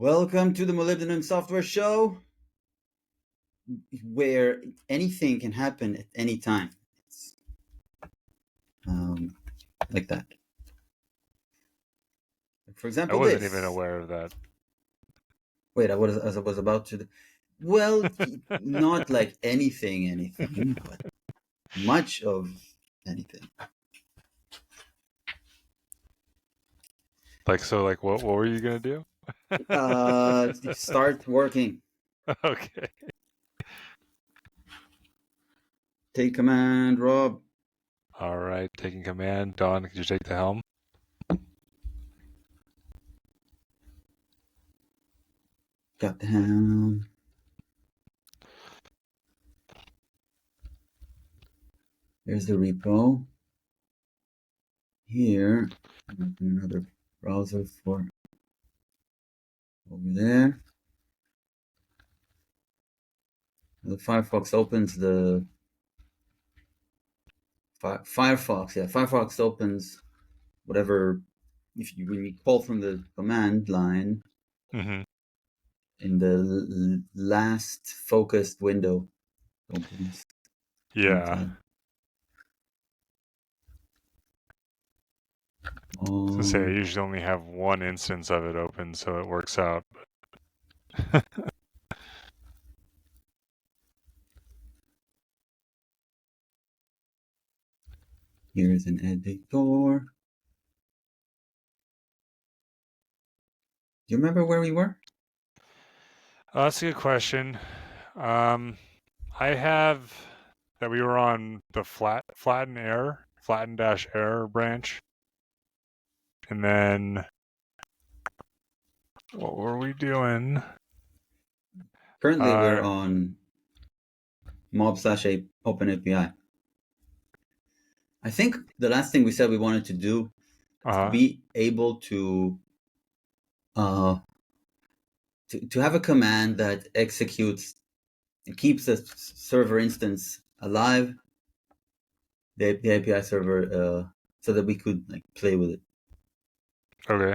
Welcome to the Molybdenum Software Show, where anything can happen at any time. It's like that. For I example, wasn't this. even aware of that. Wait, I was about to. Well, not like anything, but much of anything. What were you gonna do? Start working. Okay. Take command, Rob. All right, taking command. Don, could you take the helm? Got the helm. There's the repo. Here, open another browser for over there. The Firefox opens the Firefox. Yeah, Firefox opens whatever when you call from the command line Mm-hmm. in the last focused window opens. Yeah. So say I usually only have one instance of it open, so it works out. Here's an editor. Do you remember where we were? That's a good question. I have that we were on the flatten-error branch, and then what were we doing? Currently, we're on mob/OpenAPI. I think the last thing we said we wanted to do is to be able to have a command that executes and keeps the server instance alive, the API server, so that we could play with it. Okay.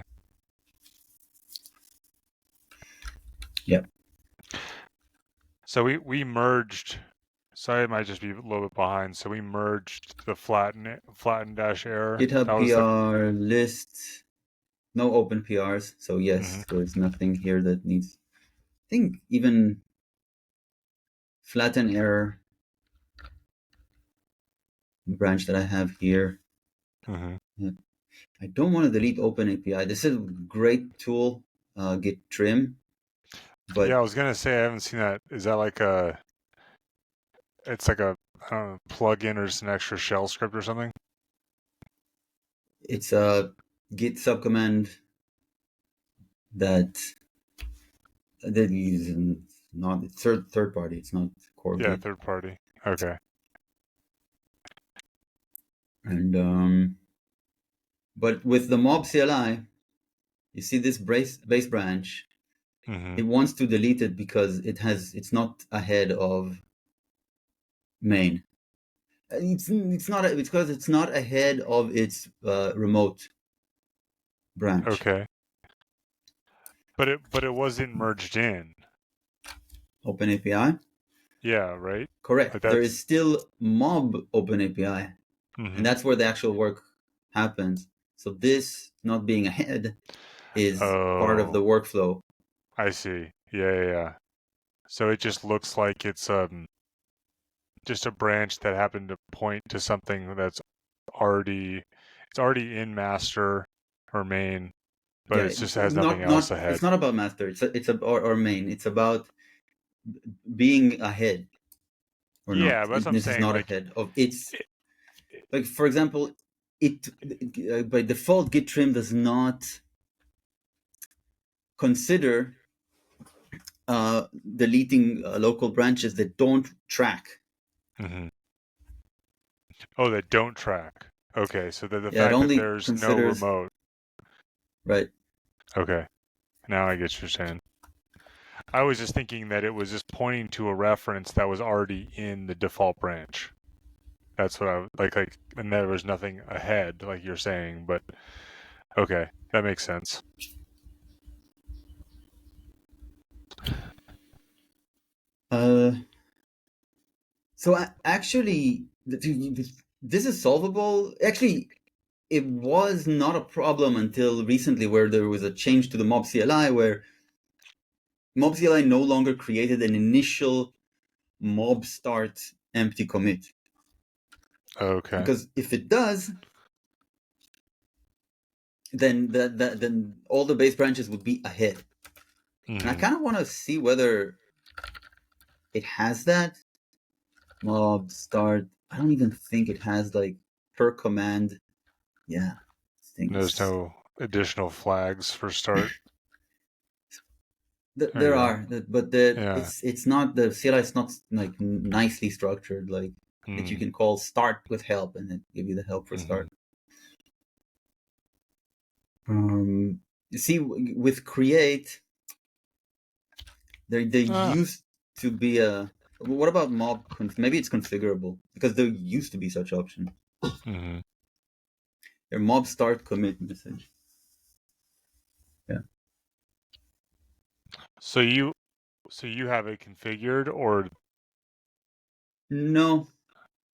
Yep. So we merged. Sorry, it might just be a little bit behind. So we merged the flatten-error. GitHub PR list, no open PRs. So yes, there's nothing here that needs. I think even flatten error branch that I have here. Yeah. I don't want to delete OpenAPI. This is a great tool, Git trim. But yeah, I was gonna say I haven't seen that. Is that like a? It's like a I don't know, plugin or just an extra shell script or something. It's a Git subcommand that is not third party. It's not core Yeah, Git. third party. Okay. And but with the mob CLI, you see this base branch. It wants to delete it because it's not ahead of main. It's because it's not ahead of its remote branch. Okay. But it wasn't merged in. OpenAPI? Yeah, right? Correct. There is still mob OpenAPI. And that's where the actual work happens. So this not being ahead is part of the workflow. I see. Yeah. So it just looks like it's just a branch that happened to point to something that's already in master or main, but it just has nothing else ahead. It's not about master. Or main. It's about being ahead or not. Yeah, that's what I'm saying. Is not ahead of its. Like for example, it by default Git trim does not consider deleting local branches that don't track. Oh, that don't track. Okay, so the fact that there's no remote. Right. Okay, now I get what you're saying. I was just thinking that it was just pointing to a reference that was already in the default branch. That's what I like, and there was nothing ahead, like you're saying. But okay, that makes sense. So actually, this is solvable. Actually, it was not a problem until recently, where there was a change to the mob CLI, where mob CLI no longer created an initial mob start empty commit. Okay. Because if it does, then then all the base branches would be ahead. And I kind of want to see whether it has that mob start. I don't even think it has like per command. Yeah, There's things. no additional flags for start. There There you go. are, but Yeah. it's not, the CLI is not like nicely structured, like that you can call start with help and then give you the help for start. You see, with create, there used to be a. What about mob? Maybe it's configurable because there used to be such option. Your mob start commit message. Yeah. So you have it configured, or No,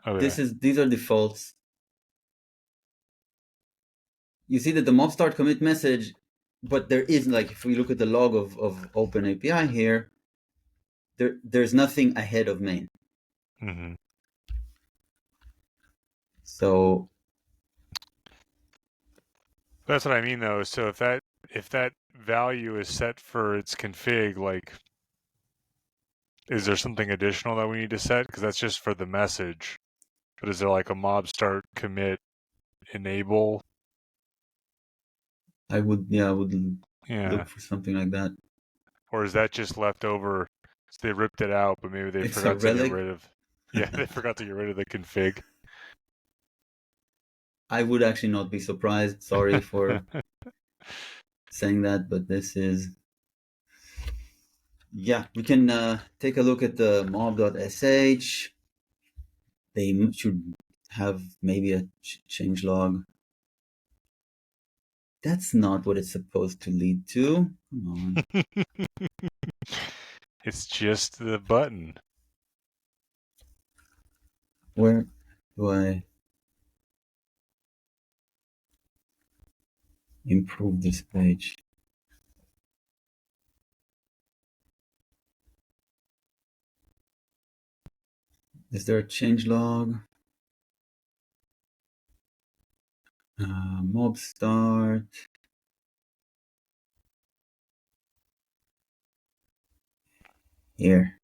okay. these are defaults. You see that the mob start commit message, but there is, like, if we look at the log of Open API here, there's nothing ahead of main. So That's what I mean, though. So if that value is set for its config, like, is there something additional that we need to set? Because that's just for the message. But is there like a mob start commit enable? I would Yeah. look for something like that. Or is that just left over? So they ripped it out, but maybe they It's a forgot to get relic. rid of. Yeah, they forgot to get rid of the config. I would actually not be surprised. Sorry for saying that, but this is. Yeah, we can take a look at the mob.sh. They should have maybe a change log. That's not what it's supposed to lead to. Come on. It's just the button. Where do I improve this page? Is there a change log? Mob start. Here.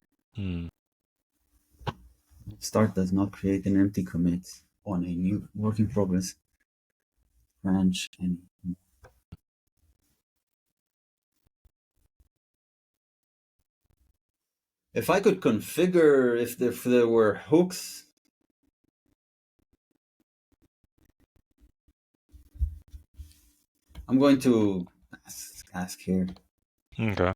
Start does not create an empty commit on a new work in progress branch. And if I could configure if there were hooks, I'm going to ask here. Okay.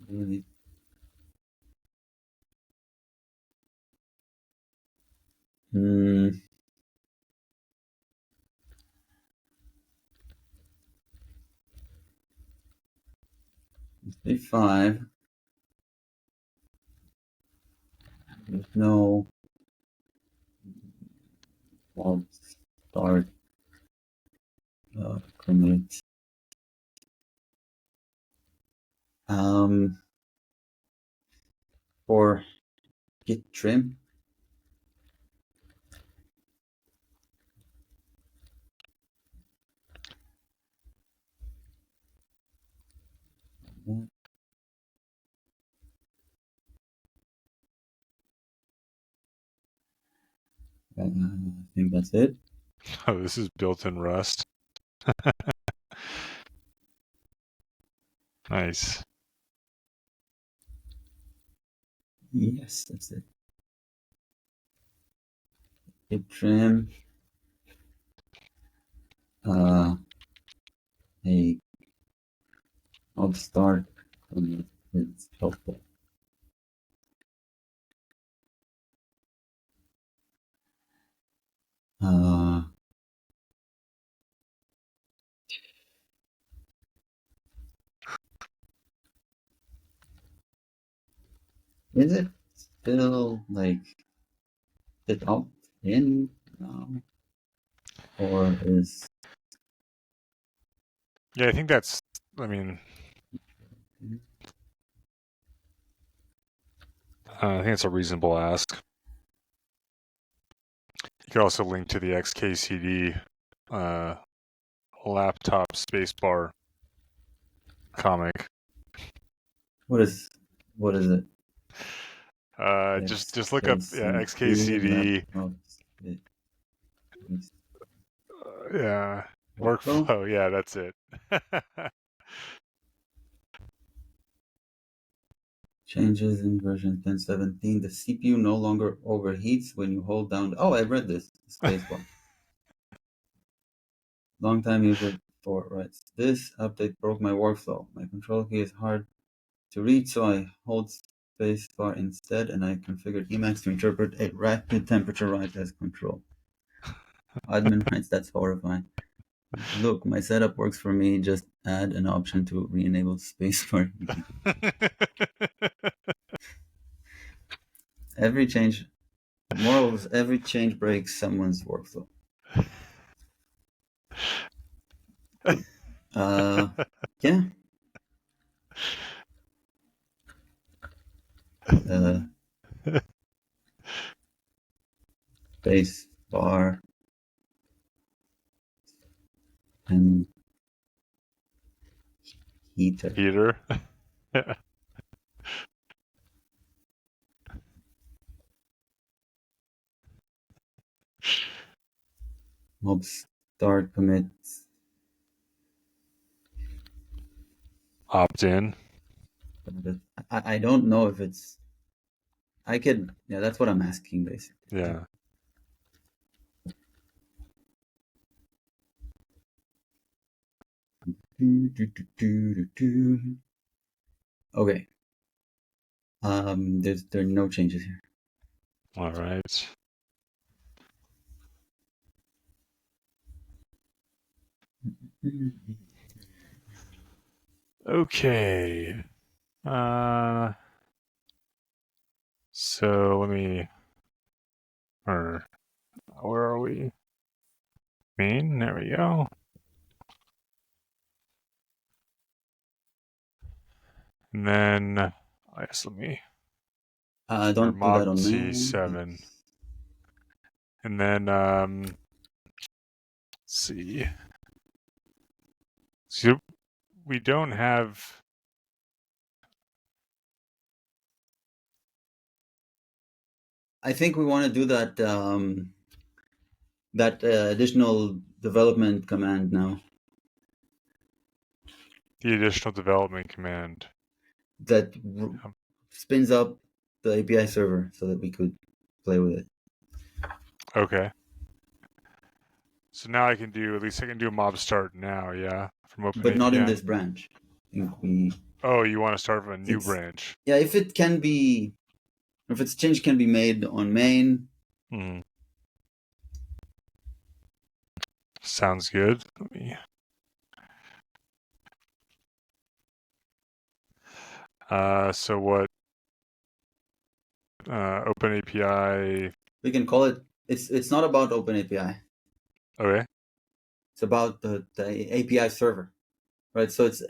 Really? Hmm. 5. There's no mob start commit. For git trim. I think that's it. Oh, this is built in Rust. Nice. Yes, that's it. Git trim. a mob start commit is helpful. Is it still like it opt-in now? Or is... Yeah, I think that's, I mean, I think it's a reasonable ask. You could also link to the XKCD laptop spacebar comic. What is it? Just look up XKCD. Yeah, Workflow? workflow. Yeah, that's it. Changes in version 10.17. The CPU no longer overheats when you hold down. Oh, I read this. Spacebar. Long-time user 4 writes, this update broke my workflow. My control key is hard to reach, so I hold spacebar instead, and I configured Emacs to interpret a rapid temperature rise as control. Admin writes, that's horrifying. Look, my setup works for me. Just add an option to re-enable spacebar. Every change, the moral is every change breaks someone's workflow. Yeah. Space bar and heater. Heater. Mob start commits. Opt in. I don't know if it's... I could... Yeah, that's what I'm asking, basically. Yeah. Okay. There are no changes here. All right. Okay. So let me. Or where are we? Main. There we go. And then I guess let me. Don't do that on main. C7. And then let's see. So we don't have. I think we want to do that additional development command now. The additional development command that spins up the API server so that we could play with it. Okay. So now I can do, at least I can do a mob start now, yeah? From OpenAPI. But not in this branch. I think we... Oh, you want to start from a new branch? Yeah, if its change can be made on main. Sounds good. Let me... so what? OpenAPI. We can call it. It's not about OpenAPI. Okay. It's about the API server, right? So it's...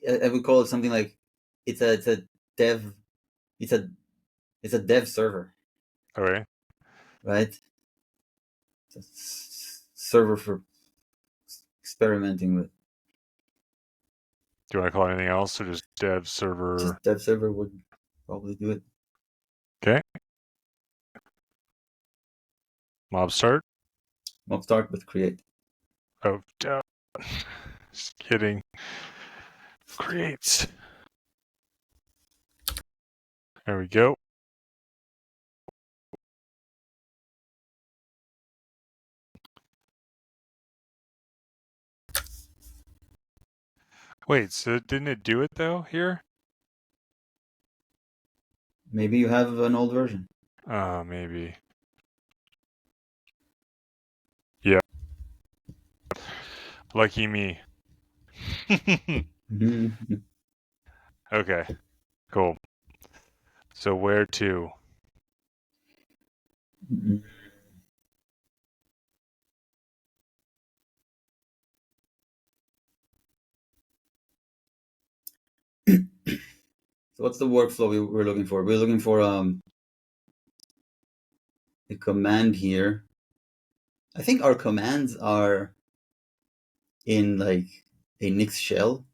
I would call it something like it's a dev server. Okay. Right. It's a server for experimenting with. Do you want to call it anything else, or just dev server? Just dev server would probably do it. Okay. Mob start. Mob start with create. Oh, just kidding. Create. There we go. Wait, so didn't it do it though here? Maybe you have an old version. Maybe. Yeah. Lucky me. Mhm. Okay, cool. So where to? So what's the workflow we're looking for? We're looking for a command here. I think our commands are in like a Nix shell.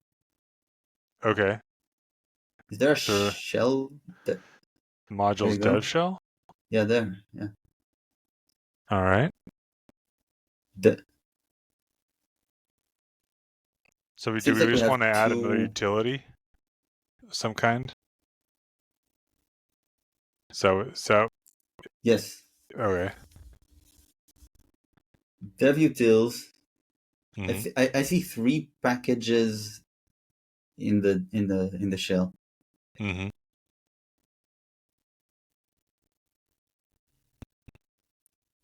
Okay. Is there a So shell? That, there modules you dev go. shell? Yeah, there. Yeah. All right. The, So do seems we like we just have want to add another two. utility of some kind? So Yes, okay. dev utils. Mm-hmm. I see three packages in the shell. Mm-hmm.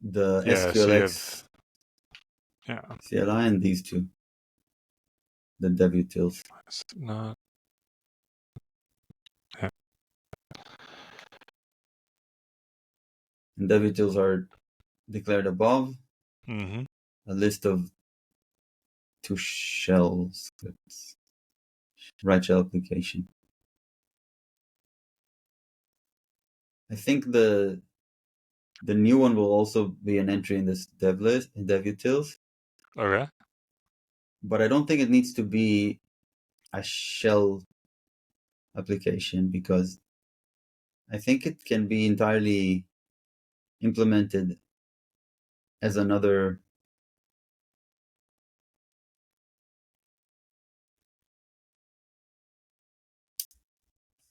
The Yeah, so you have SQLX yeah, CLI and these two, the dev utils. it's not yeah. And dev utils are declared above Mm-hmm. a list of two shell scripts, right shell application. I think the new one will also be an entry in this dev list in dev utils, Okay. but I don't think it needs to be a shell application because I think it can be entirely implemented as another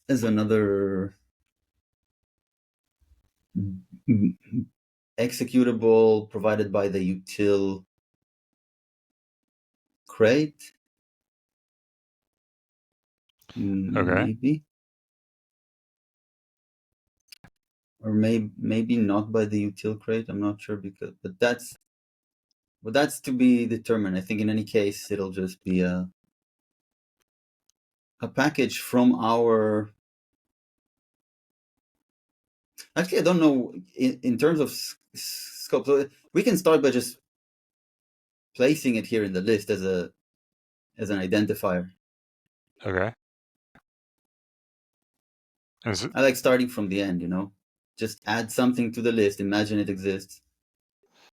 as another executable provided by the util crate. Okay. Maybe, or maybe not by the util crate. I'm not sure because, but that's to be determined. I think in any case it'll just be a package from our. Actually, I don't know in terms of scope. So we can start by just placing it here in the list as an identifier. Okay. Is it I like starting from the end. Just add something to the list. Imagine it exists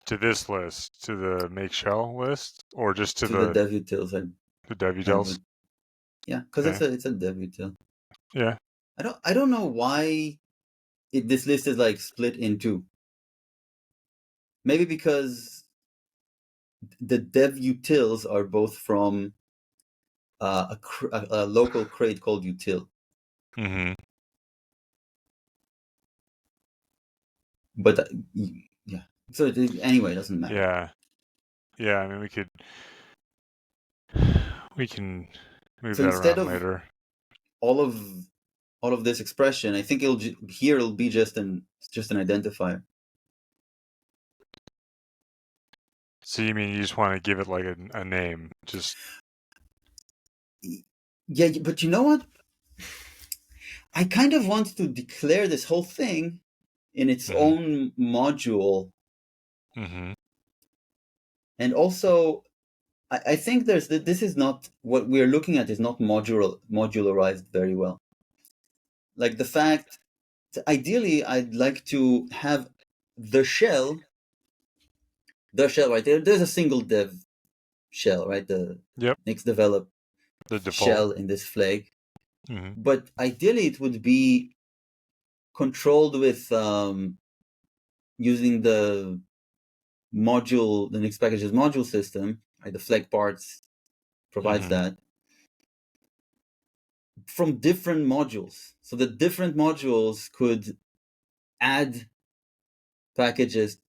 to this list, to the make shell list, or just to to the the dev utils. dev I have utils? a yeah, because Okay. it's a dev util. Yeah. I don't know why this list is like split in two. Maybe because the dev utils are both from a local crate called util. Mm-hmm. But yeah, so anyway, it doesn't matter. Yeah. Yeah. I mean, we can move So that instead around of later. all of all of this expression, I think it'll be just an identifier. So you mean you just want to give it like a name? Just Yeah, but you know what? I kind of want to declare this whole thing in its mm-hmm. own module, Mm-hmm. and also I think this is not what we're looking at is not modularized very well. Like the fact, ideally, I'd like to have the shell, right there. There's a single dev shell, right? The Yep. Nix develop The default. shell in this flag, Mm-hmm. but ideally it would be controlled with using the Nix packages module system, right? The flag parts provides Mm-hmm. that from different modules. So the different modules could add packages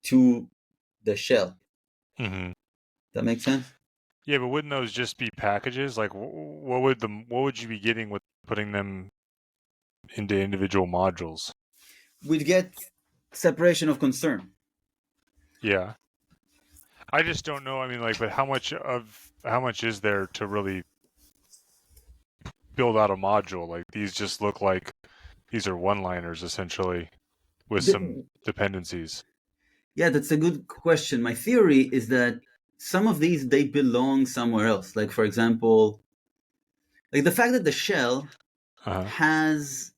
to the shell. Mm-hmm. That makes sense? Yeah, but wouldn't those just be packages? Like, what would you be getting with putting them into individual modules? We'd get separation of concern. Yeah, I just don't know. I mean, like, but how much is there to really build out a module? Like, these just look like these are one-liners essentially with some The, dependencies. yeah, that's a good question. My theory is that some of these they belong somewhere else. Like for example, like the fact that the shell Uh-huh. has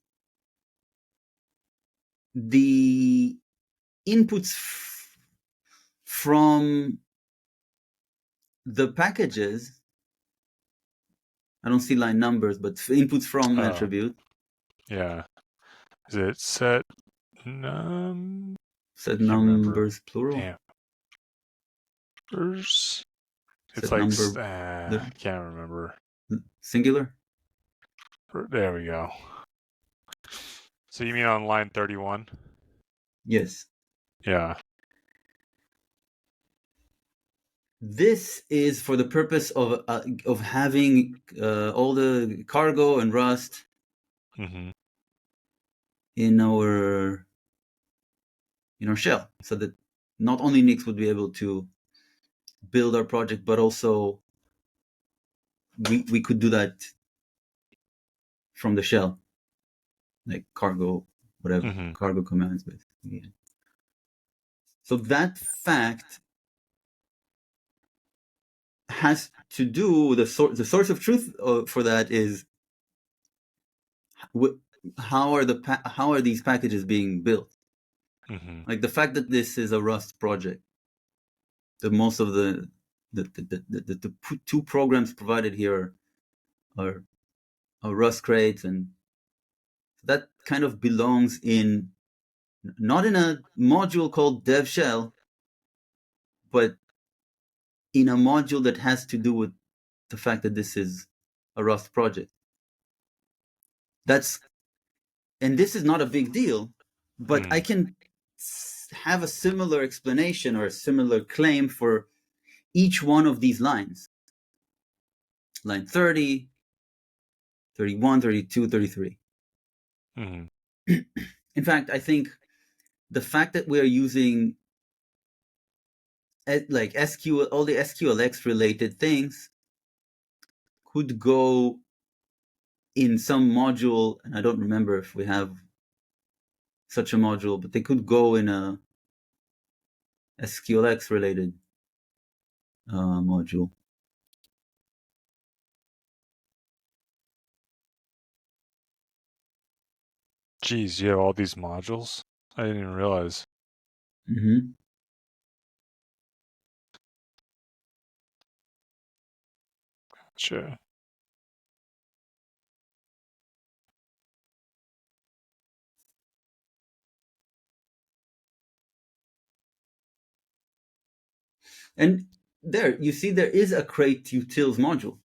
the inputs from the packages. I don't see line numbers, but inputs from Oh, attribute yeah. Is it set num? set Can't remember. numbers plural, Damn. It's set like number I can't remember. singular. There we go. So you mean on line 31? Yes. Yeah. This is for the purpose of having all the cargo and Rust Mm-hmm. in our shell, so that not only Nix would be able to build our project, but also we could do that from the shell, like cargo, whatever Mm-hmm. cargo commands, basically. Yeah. So that fact has to do with the source of truth for that is how are these packages being built? Mm-hmm. Like the fact that this is a Rust project, that most of the two programs provided here are Rust crates, and that kind of belongs in not in a module called dev shell, but in a module that has to do with the fact that this is a Rust project. And this is not a big deal, but I Mm. can have a similar explanation or a similar claim for each one of these lines. Line 30, 31, 32, 33. Mm-hmm. In fact, I think the fact that we're using like SQL, all the SQLX related things could go in some module, and I don't remember if we have such a module, but they could go in a SQLX related module. Geez, you have all these modules? I didn't even realize. Mm-hmm. Sure. And there, you see, there is a crate utils module.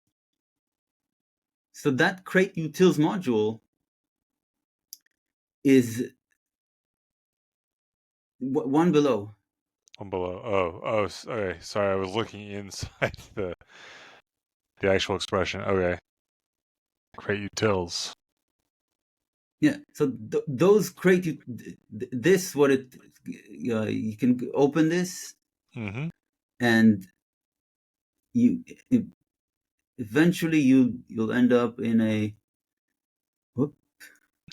So that crate utils module is one below. One below. Oh, okay. Sorry, I was looking inside the actual expression. Okay. Create utils. Yeah. So those crate, this what it, you can open this, Mm-hmm. and you eventually you'll end up in a. Whoop,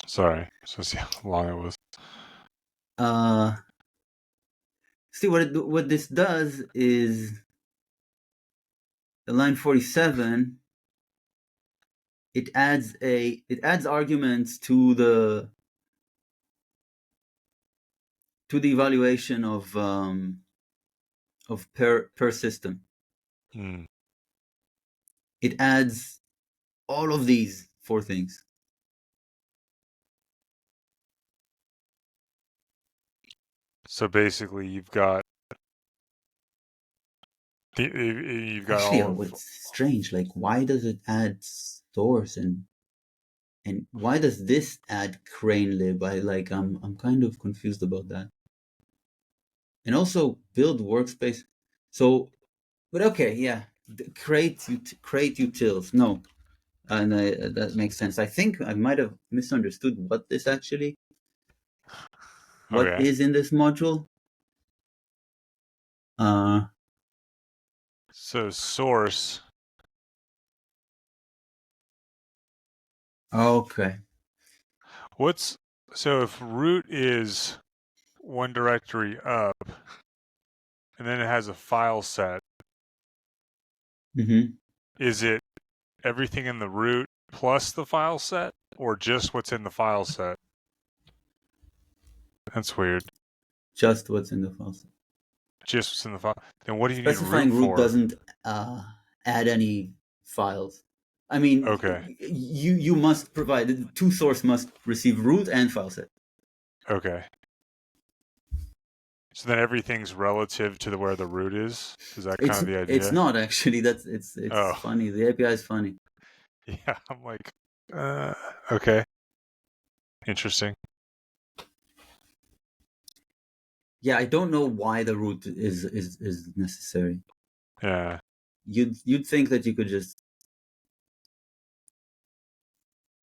Sorry. So see how long it was. uh, see what this does is the line 47. It adds arguments to the evaluation of per system. Mm. It adds all of these four things. So basically, you've got Actually, all of. what's strange, like why does it add stores, and why does this add crane lib? I'm kind of confused about that. And also build workspace. So, but okay, yeah. create utils. No, and that makes sense. I think I might have misunderstood what Okay. is in this module. So source. Okay. So if root is one directory up, and then it has a file set, Mm-hmm. is it everything in the root plus the file set, or just what's in the file set? That's weird. Just what's in the file. Just what's in the file. Then what do you need root Specifying root for? doesn't add any files. I mean, Okay. you must provide two source must receive root and file set. Okay. So then everything's relative to where the root is? Is that kind of the It's idea? not actually. It's Oh, funny. The API is funny. yeah. I'm like, okay. Interesting. Yeah, I don't know why the root is necessary. Yeah. You'd think that you could just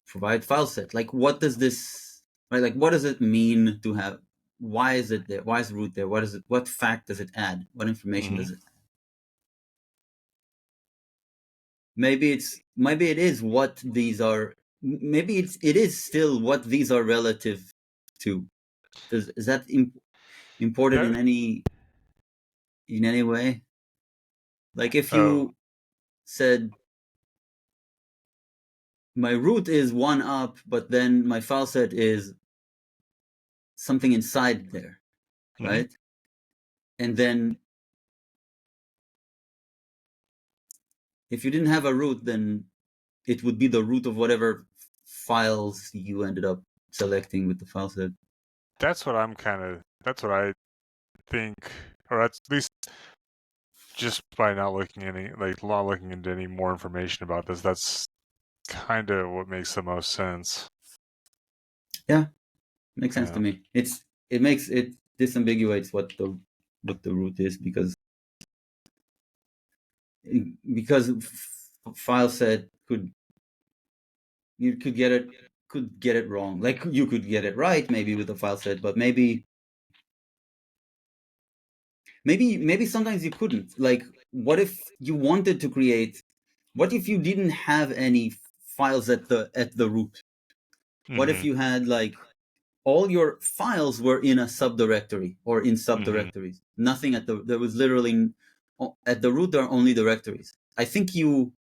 provide file set. Like, what does this, right? Like, what does it mean to have? Why is it there? Why is root there? What is it? What fact does it add? What information Mm-hmm. does it add? Maybe it is what these are. Maybe it is still what these are relative to. Is that important That, in any way? Like, if oh. you said my root is one up, but then my file set is something inside there, Mm-hmm. right? And then if you didn't have a root, then it would be the root of whatever files you ended up selecting with the file set. That's what I think, or at least just by not looking into any more information about this, that's kind of what makes the most sense. Yeah, makes sense to Yeah. me. It disambiguates what the root is because file set could get it wrong. Like, you could get it right maybe with the file set, but maybe sometimes you couldn't. Like, what if you wanted to create? What if you didn't have any files at the root? What if Mm-hmm. you had, like, all your files were in a subdirectory or in Mm-hmm. subdirectories? Nothing there was literally at the root. There are only directories. I think in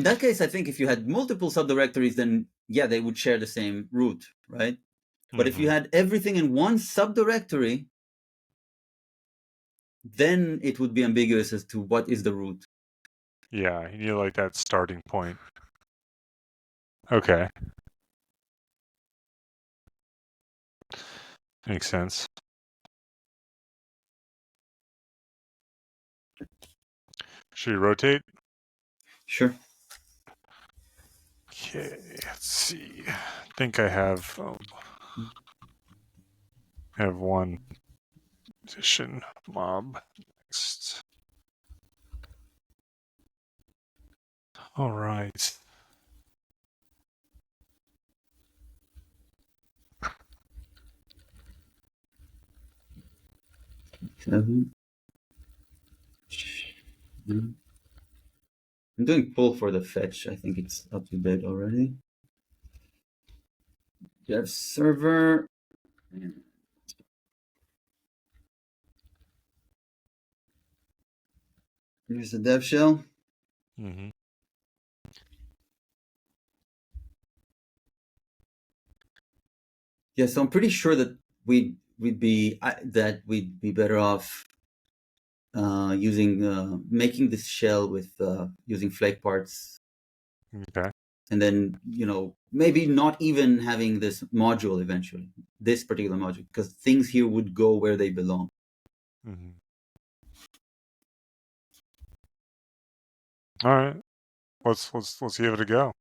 that case, I think if you had multiple subdirectories, then yeah, they would share the same root, right? But if Mm-hmm. you had everything in one subdirectory, then it would be ambiguous as to what is the root. Yeah, you need like that starting point. Okay. Makes sense. Should we rotate? Sure. Okay, let's see. I think I have one position mob next. All right. Seven. I'm doing pull for the fetch. I think it's up to date already. Dev server. Here's the dev shell. Mm-hmm. Yeah, so I'm pretty sure that we'd be better off using making this shell with using flake parts, Okay. and then maybe not even having this module eventually, this particular module, because things here would go where they belong. Mm-hmm. All right. Let's give it a go.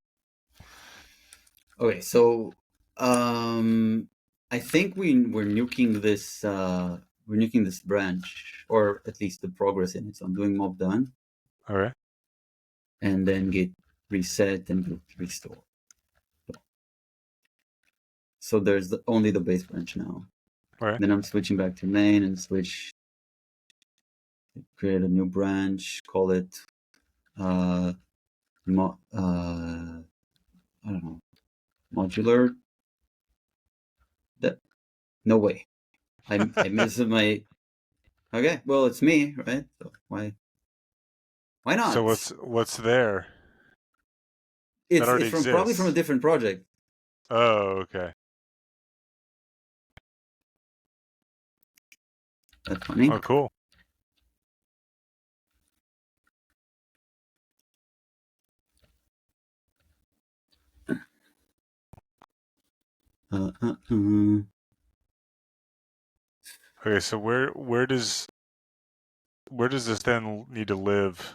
Okay, so I think we're nuking we're nuking this branch, or at least the progress in it. So I'm doing mob done, All right. and then git reset and git restore. So there's only the base branch now. All right. Then I'm switching back to main and create a new branch, call it I don't know, modular. No way. I miss my. Okay, well it's me, right? So why So not? what's there? That already It's probably from a exists. different project. Oh, okay. That's funny. Oh, cool. Uh, uh, uh. Okay, so where does this then need to live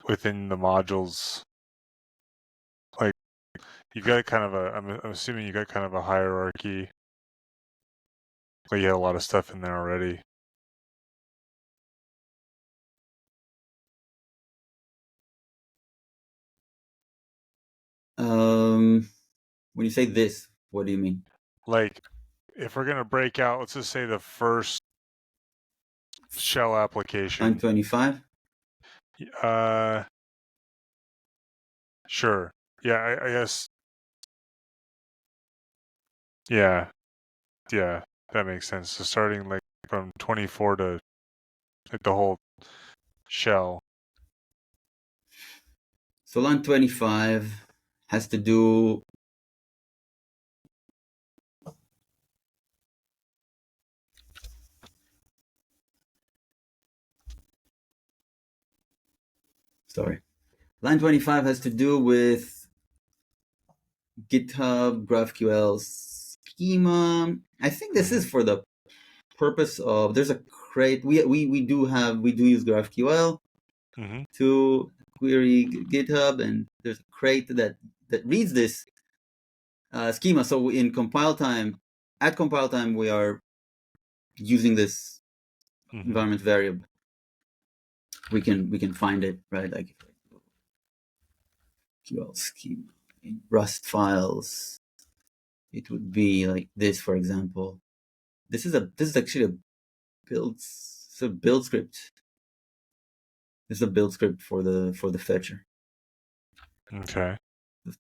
within the modules? Like you've got kind of I'm assuming you got kind of a hierarchy. Like you had a lot of stuff in there already. When you say this, what do you mean? Like if we're gonna break out, let's just say the first shell Line application. 25. Sure. Yeah, I guess. Yeah, yeah, that makes sense. So starting like from 24 to like the whole shell. So line 25 has to do. Sorry. Line 25 has to do with GitHub, GraphQL schema. I think this is for the purpose of, there's a crate. We do use GraphQL to query GitHub, and there's a crate that reads this schema. So in compile time, we are using this environment variable. We can find it, right? Like GraphQL schema in Rust files, it would be like this, for example. This is actually a build script. This is a build script for the fetcher. Okay.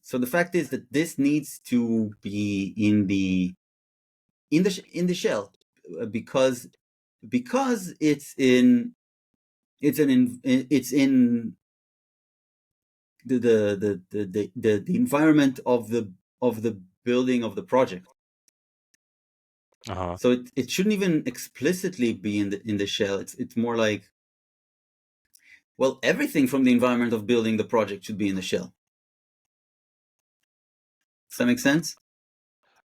So the fact is that this needs to be in the shell, because it's in the environment of the building of the project. Uh-huh. So it shouldn't even explicitly be in the shell. It's more like, well, everything from the environment of building the project should be in the shell. Does that make sense?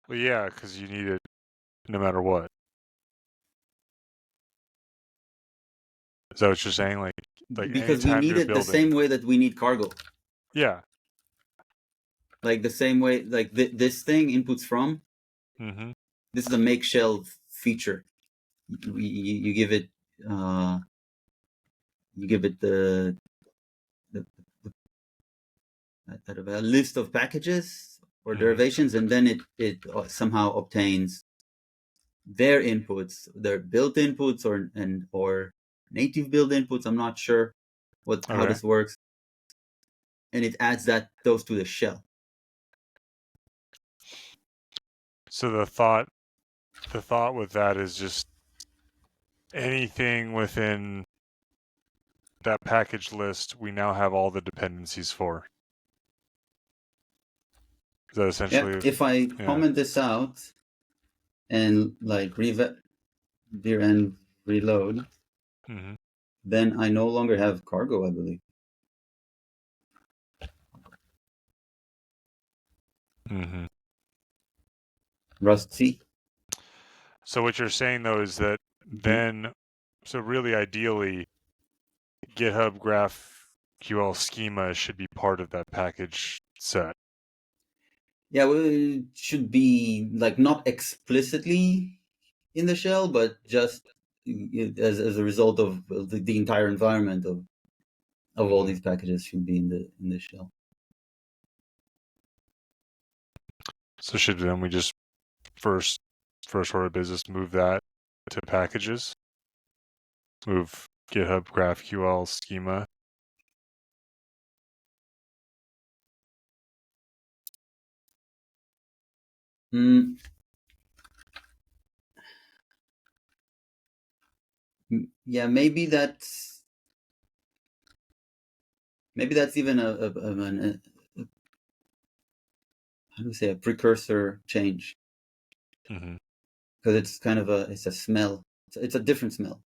Well, yeah, because you need it no matter what. Is that what you're saying? Like Because we anytime need you're it the building. same way that we need cargo. Yeah. Like the same way, like this thing, inputs from. This is a make shell feature. You give it the a list of packages or derivations, and then it somehow obtains their inputs, their built inputs or native build inputs. I'm not sure how this works, and it adds those to the shell. So the thought with that is just anything within that package list, we now have all the dependencies for. Is that essentially? Yeah. If I comment this out and like dir and reload, then I no longer have cargo, I believe. Rust C. So what you're saying though is that then, so really ideally, GitHub GraphQL schema should be part of that package set. Yeah, well, it should be like not explicitly in the shell, but just as a result of the entire environment of all these packages should be in the shell. So should then we just first order of business move that to packages? Move GitHub GraphQL schema. Yeah, maybe that's even a how do you say, a precursor change, because it's kind of a smell. It's a different smell.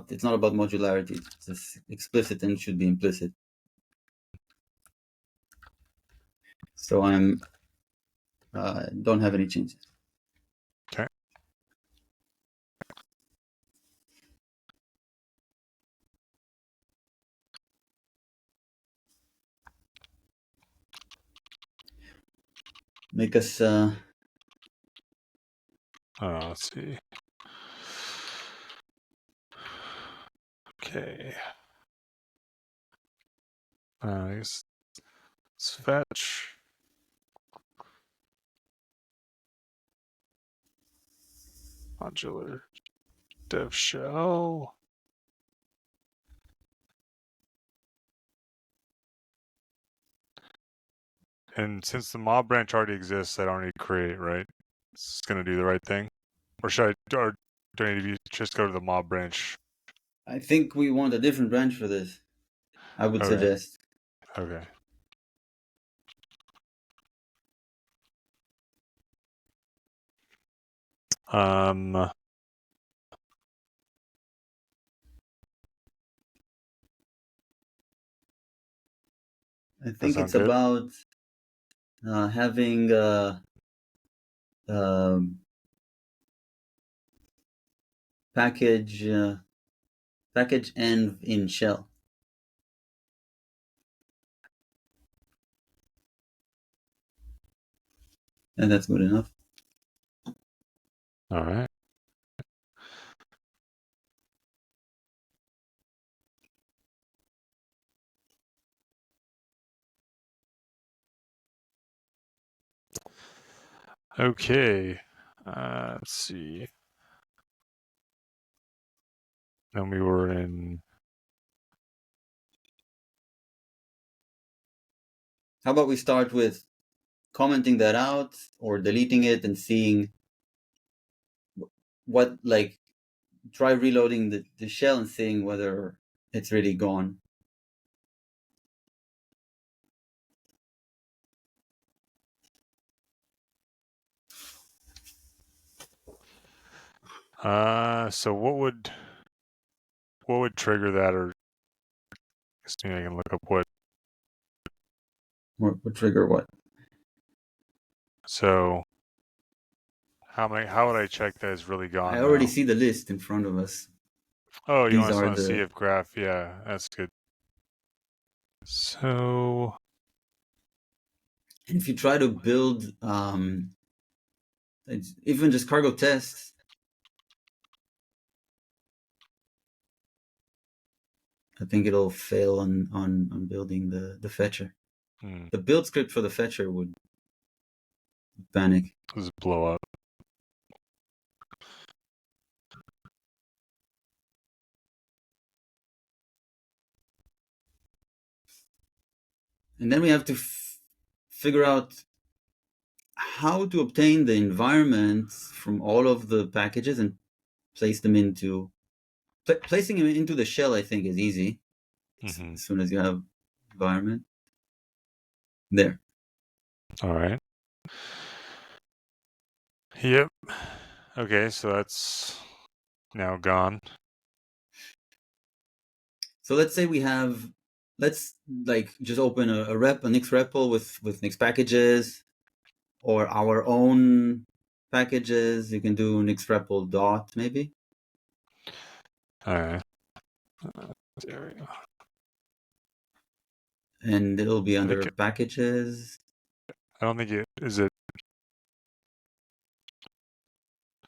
It's not about modularity. It's explicit and should be implicit. So I'm don't have any changes. Okay. Make us let's see. Okay. Let's fetch. Modular dev shell. And since the mob branch already exists, I don't need to create, right? It's going to do the right thing. Or should I, or do I need to just go to the mob branch? I think we want a different branch for this. I would suggest. Okay. I think it's good? about having package env in shell. And that's good enough. All right. Okay. Let's see. Then we were in. How about we start with commenting that out or deleting it and seeing what, like, try reloading the shell and seeing whether it's really gone. So what would trigger that, or I can look up what. What trigger what? So how would I check that it's really gone? I already now? see the list in front of us. Oh, you These want are to see if graph? Yeah, that's good. So, and if you try to build even just cargo tests, I think it'll fail on building the fetcher. The build script for the fetcher would panic. Just blow up. And then we have to figure out how to obtain the environments from all of the packages and place them into placing them into the shell. I think is easy as soon as you have environment there. All right. Yep. Okay, so that's now gone. So let's say we have, let's like just open a Nix REPL with Nix packages or our own packages. You can do Nix REPL dot maybe. All right. There we go. And it'll be under packages. I don't think it is it.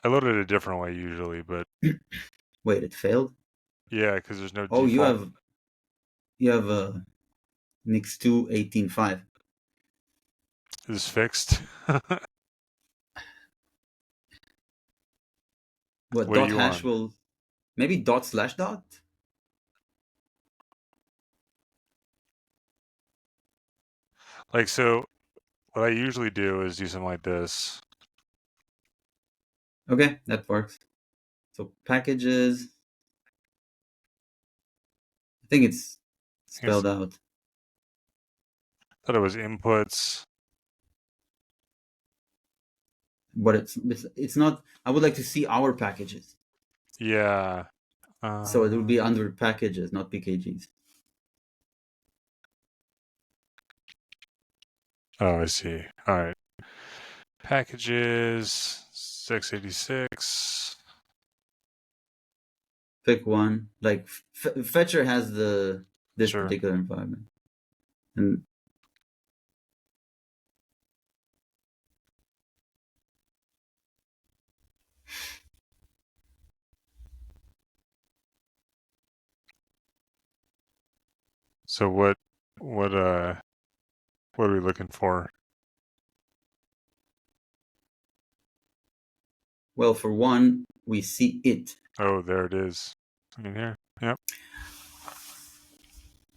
I load it a different way usually, but Wait, it failed? yeah, because there's no Oh, you default. have a Nix 2 18.5. Is fixed. What What are dot you hash on? will maybe dot slash dot? Like, so what I usually do is do something like this. Okay, that works. So packages, I think it's I guess spelled out. thought it was inputs. But it's not. I would like to see our packages. Yeah. So it will Uh, be under packages, not PKGs. oh, I see. All right. Packages 686. Pick one. Like Fetcher has this Sure. particular environment, and So what are we looking for? well, for one, we see it. Oh, there it is. In here. Yep.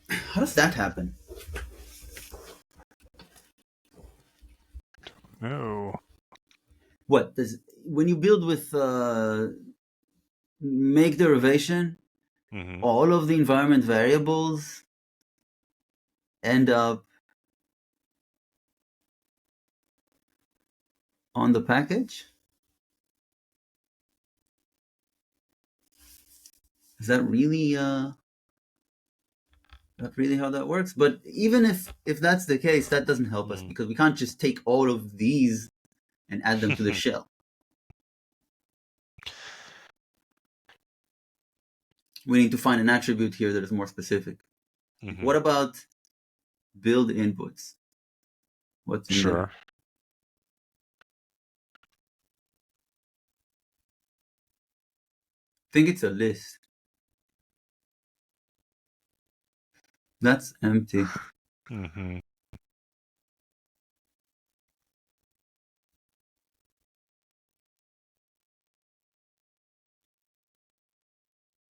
How does that happen? No. What does when you build with make derivation, Mm-hmm. all of the environment variables end up on the package? Is that really not really how that works? But even if that's the case, that doesn't help us Mm-hmm. because we can't just take all of these and add them to the shell. We need to find an attribute here that is more specific. Mm-hmm. What about build inputs? What's in there? Sure. I think it's a list. That's empty. Mm-hmm.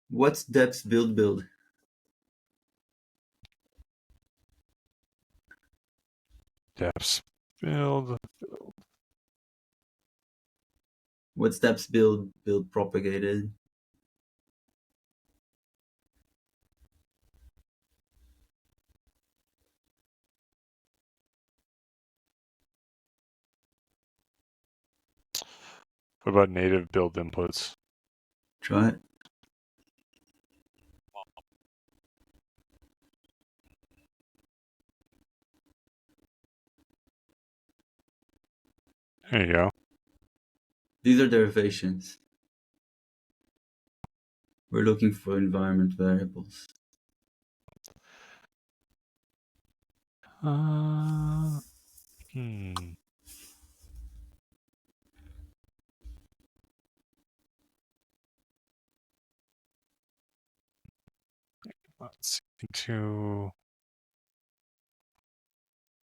What's deps build? Depths build. What's deps build propagated? What about native build inputs? Try it. There you go. These are derivations. We're looking for environment variables. Uh, hmm. Let's see. To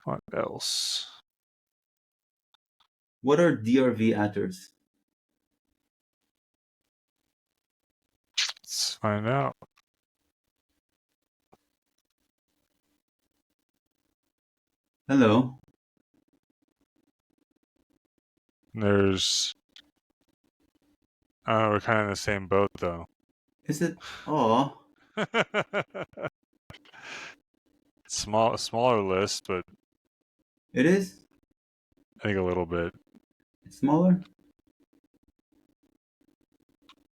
what else? What are DRV attrs? Let's find out. Hello. There's. We're kind of in the same boat though. Is it? Oh, Smaller list, but it is? I think a little bit, It's smaller?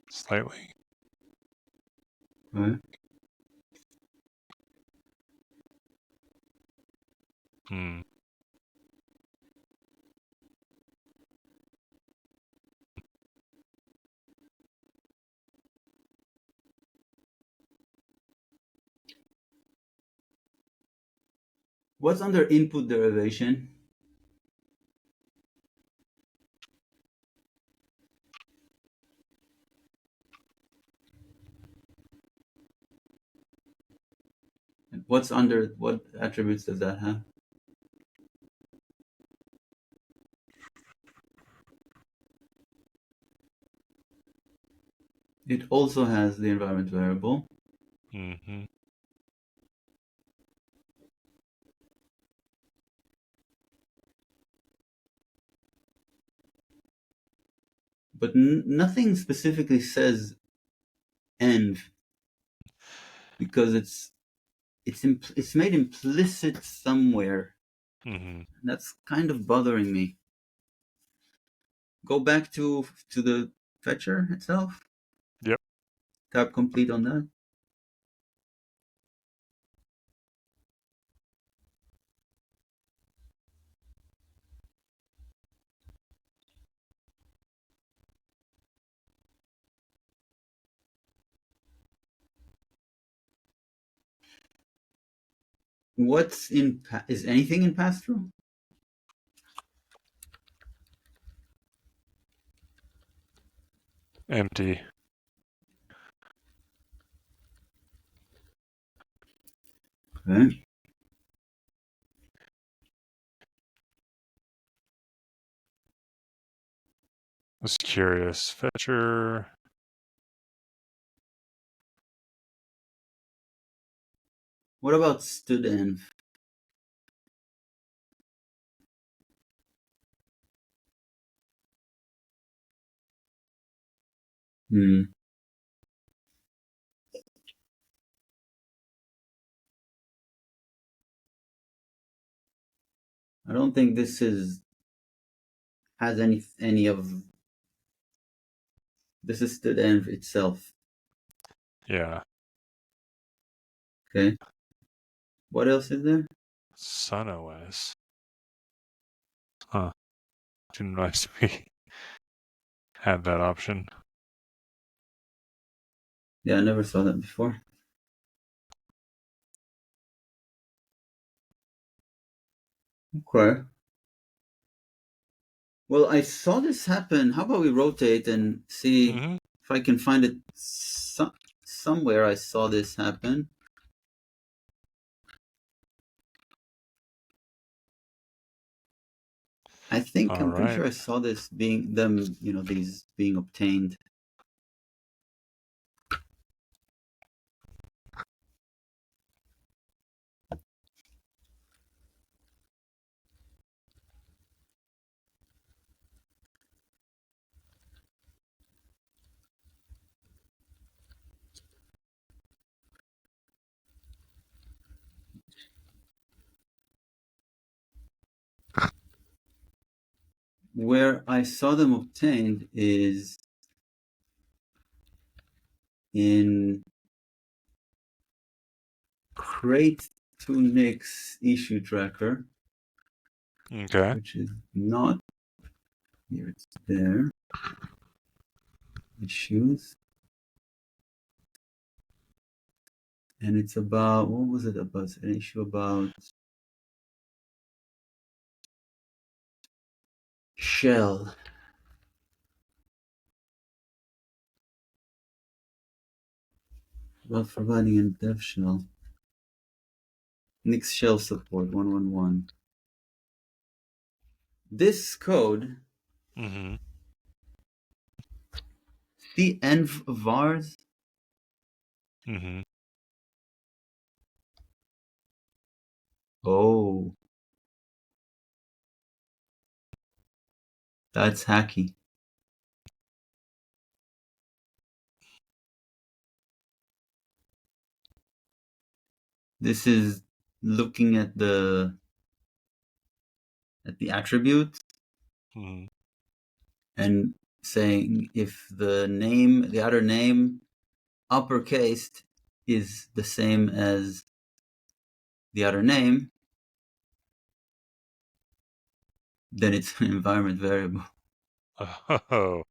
slightly. Right. Hmm. What's under input derivation? What's under, what attributes does that have? It also has the environment variable. Mm-hmm. But nothing specifically says env, because it's made implicit somewhere. Mm-hmm. That's kind of bothering me. Go back to the fetcher itself. Yep. Tab complete on that. What's in, is anything in pass through? Empty. Okay. I was curious. Fetcher. What about studenv? Hmm. I don't think this has any of, this is studenv itself. Yeah. Okay. What else is there? SunOS. Huh. Didn't realize we had that option. Yeah, I never saw that before. Okay. Well, I saw this happen. How about we rotate and see Mm-hmm. if I can find it somewhere I saw this happen. All I'm pretty right. sure I saw this being them, these being obtained. Where I saw them obtained is in crate to Nix issue tracker, Okay. which is not here. It's there. Issues, and it's about, what was it about? It's an issue about shell. About providing a dev shell. Nix shell support 111. This code, Mm-hmm. the env vars. Mm-hmm. Oh, that's hacky. This is looking at the attribute Mm-hmm. and saying if the outer name uppercased is the same as the outer name, then it's an environment variable. Oh,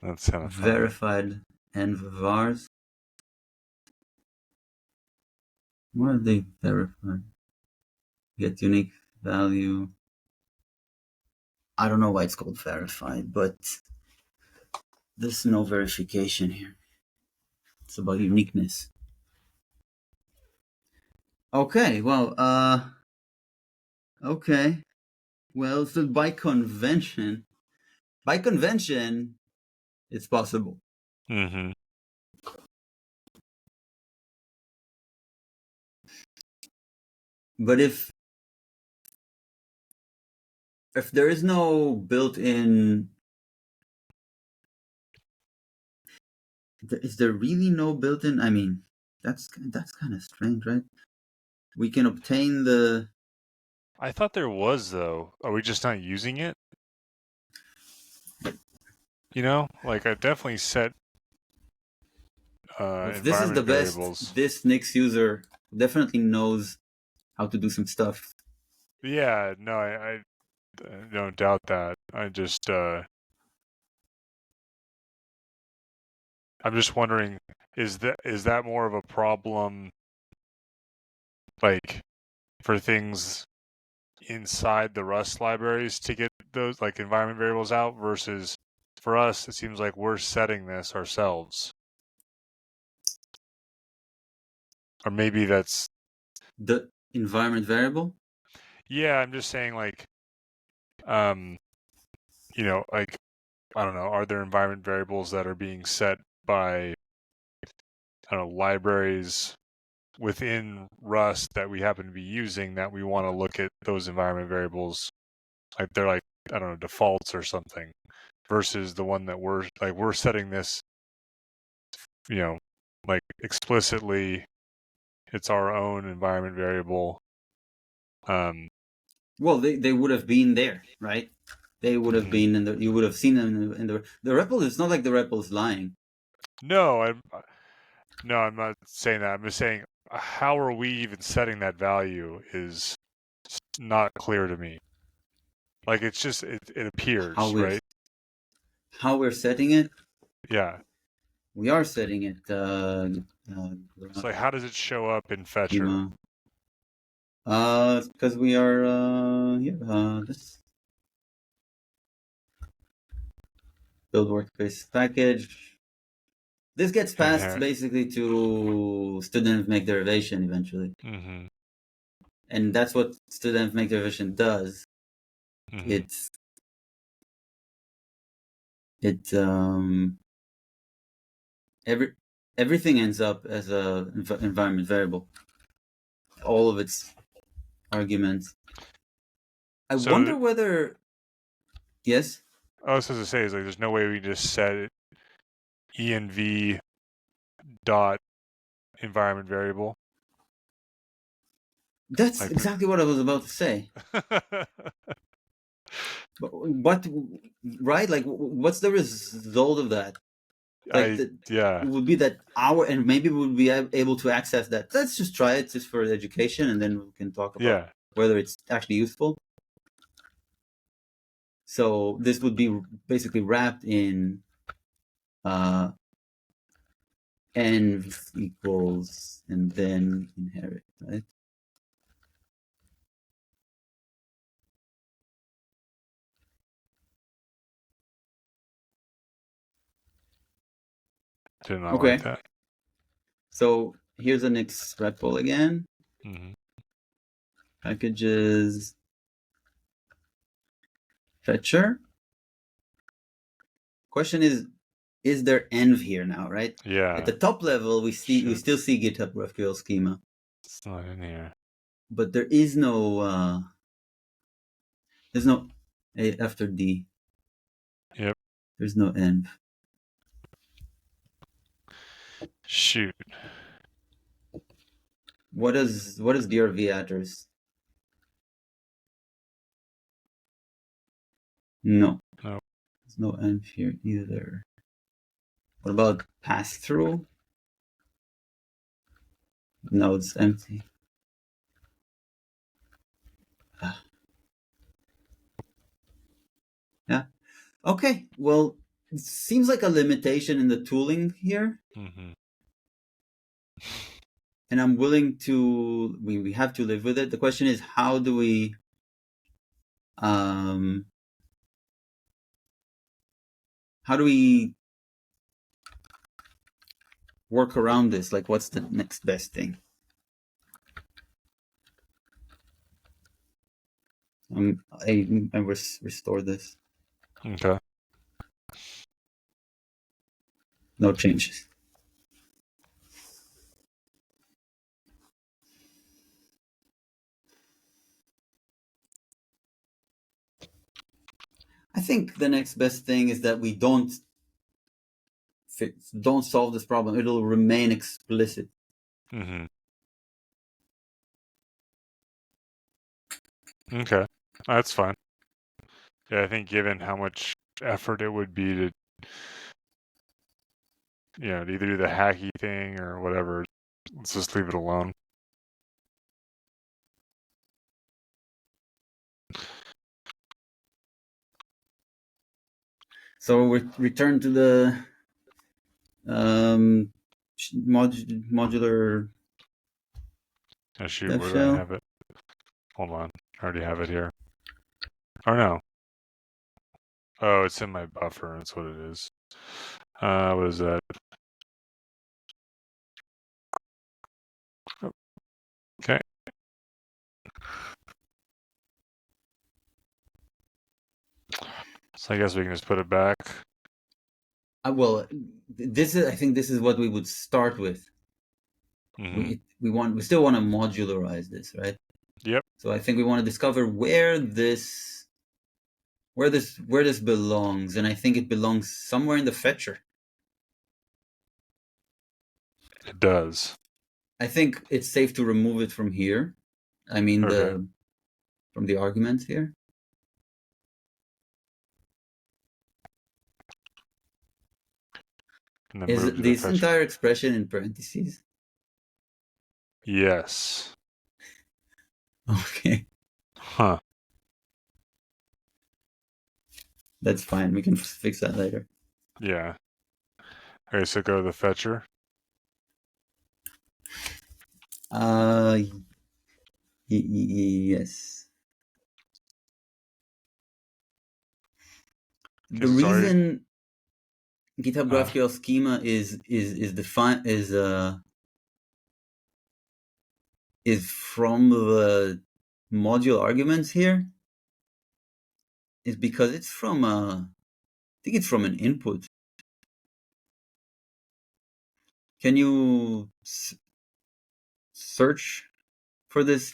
that's kind of funny. Verified env vars. What are they verified? Get unique value. I don't know why it's called verified, but There's no verification here. It's about uniqueness. Okay, well, okay. Well, so by convention, it's possible. Mm-hmm. But if there is no built-in, is there really no built-in? I mean, that's kind of strange, right? We can obtain the. I thought there was, though. Are we just not using it? You know, like I definitely set If this is the environment best, variables. this Nix user definitely knows how to do some stuff. Yeah, no, I don't doubt that. I'm just wondering, is that more of a problem, like for things inside the Rust libraries to get those like environment variables out versus for us, it seems like we're setting this ourselves. Or maybe that's, The environment variable. yeah, I'm just saying like, um, like, I don't know, are there environment variables that are being set by, I don't know, libraries within Rust that we happen to be using that we want to look at those environment variables, like they're like, I don't know, defaults or something, versus the one that we're setting this, like explicitly, it's our own environment variable. Well, they would have been there, right? They would have been in the. You would have seen them in the REPL. It's not like the REPL is lying. No, I'm not saying that. I'm just saying how are we even setting that value is not clear to me. Like it's just it How appears, we're right? setting it. Yeah. We are setting it. It's like how does it show up in Fetcher? Schema. Because we are this build workspace package. This gets passed basically to student make derivation eventually, and that's what student make derivation does. It's everything ends up as a environment variable. All of its arguments. I wonder whether. Yes. I was supposed to say is like there's no way we just set it env dot environment variable. That's like exactly what I was about to say. But right, like, what's the result of that? Like, yeah, it would be that and maybe we would be able to access that. Let's just try it just for education, and then we can talk about whether it's actually useful. So this would be basically wrapped in env equals and then inherit, right? Did not like that. So here's the next REPL again. Packages, Fetcher. Question is there env here now, right? Yeah. At the top level, we still see GitHub GraphQL schema. It's not in here. But there is no there's no A after D. Yep. There's no env. Shoot. What is DRV address? No. Nope. There's no env here either. What about pass through? No, it's empty. Yeah. Okay. Well, it seems like a limitation in the tooling here. And I'm willing to. We have to live with it. The question is, how do we? How do we work around this? Like, what's the next best thing? I restore this. Okay. No changes. I think the next best thing is that we don't solve this problem. It'll remain explicit. Mm-hmm. Okay. That's fine. Yeah, I think given how much effort it would be to, to either do the hacky thing or whatever, let's just leave it alone. So we return to the modular Oh, shoot, dev where do I shell. have it? Hold on. I already have it here. Oh, no. Oh, it's in my buffer. That's what it is. What is that? Oh, okay. So I guess we can just put it back. Well, I think this is what we would start with. Mm-hmm. We still want to modularize this, right? Yep. So I think we want to discover where this belongs, and I think it belongs somewhere in the fetcher. It does. I think it's safe to remove it from here. I mean Okay. from the arguments here. And then Is move to the this fetcher. entire expression in parentheses? Yes. Okay, Huh. that's fine. We can fix that later. Yeah. Okay, so go to the fetcher. Uh, yes. The Because it's already. reason GitHub GraphQL schema is defined is from the module arguments here is because it's from I think it's from an input. Can you search for this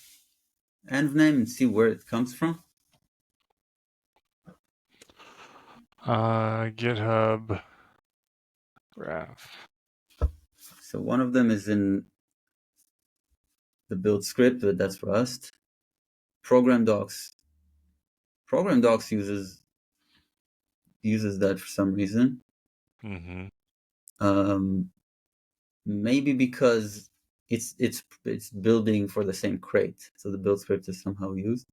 env name and see where it comes from? GitHub graph. So one of them is in the build script, but that's Rust. Program docs uses that for some reason. Mm-hmm. Maybe because it's building for the same crate, so the build script is somehow used.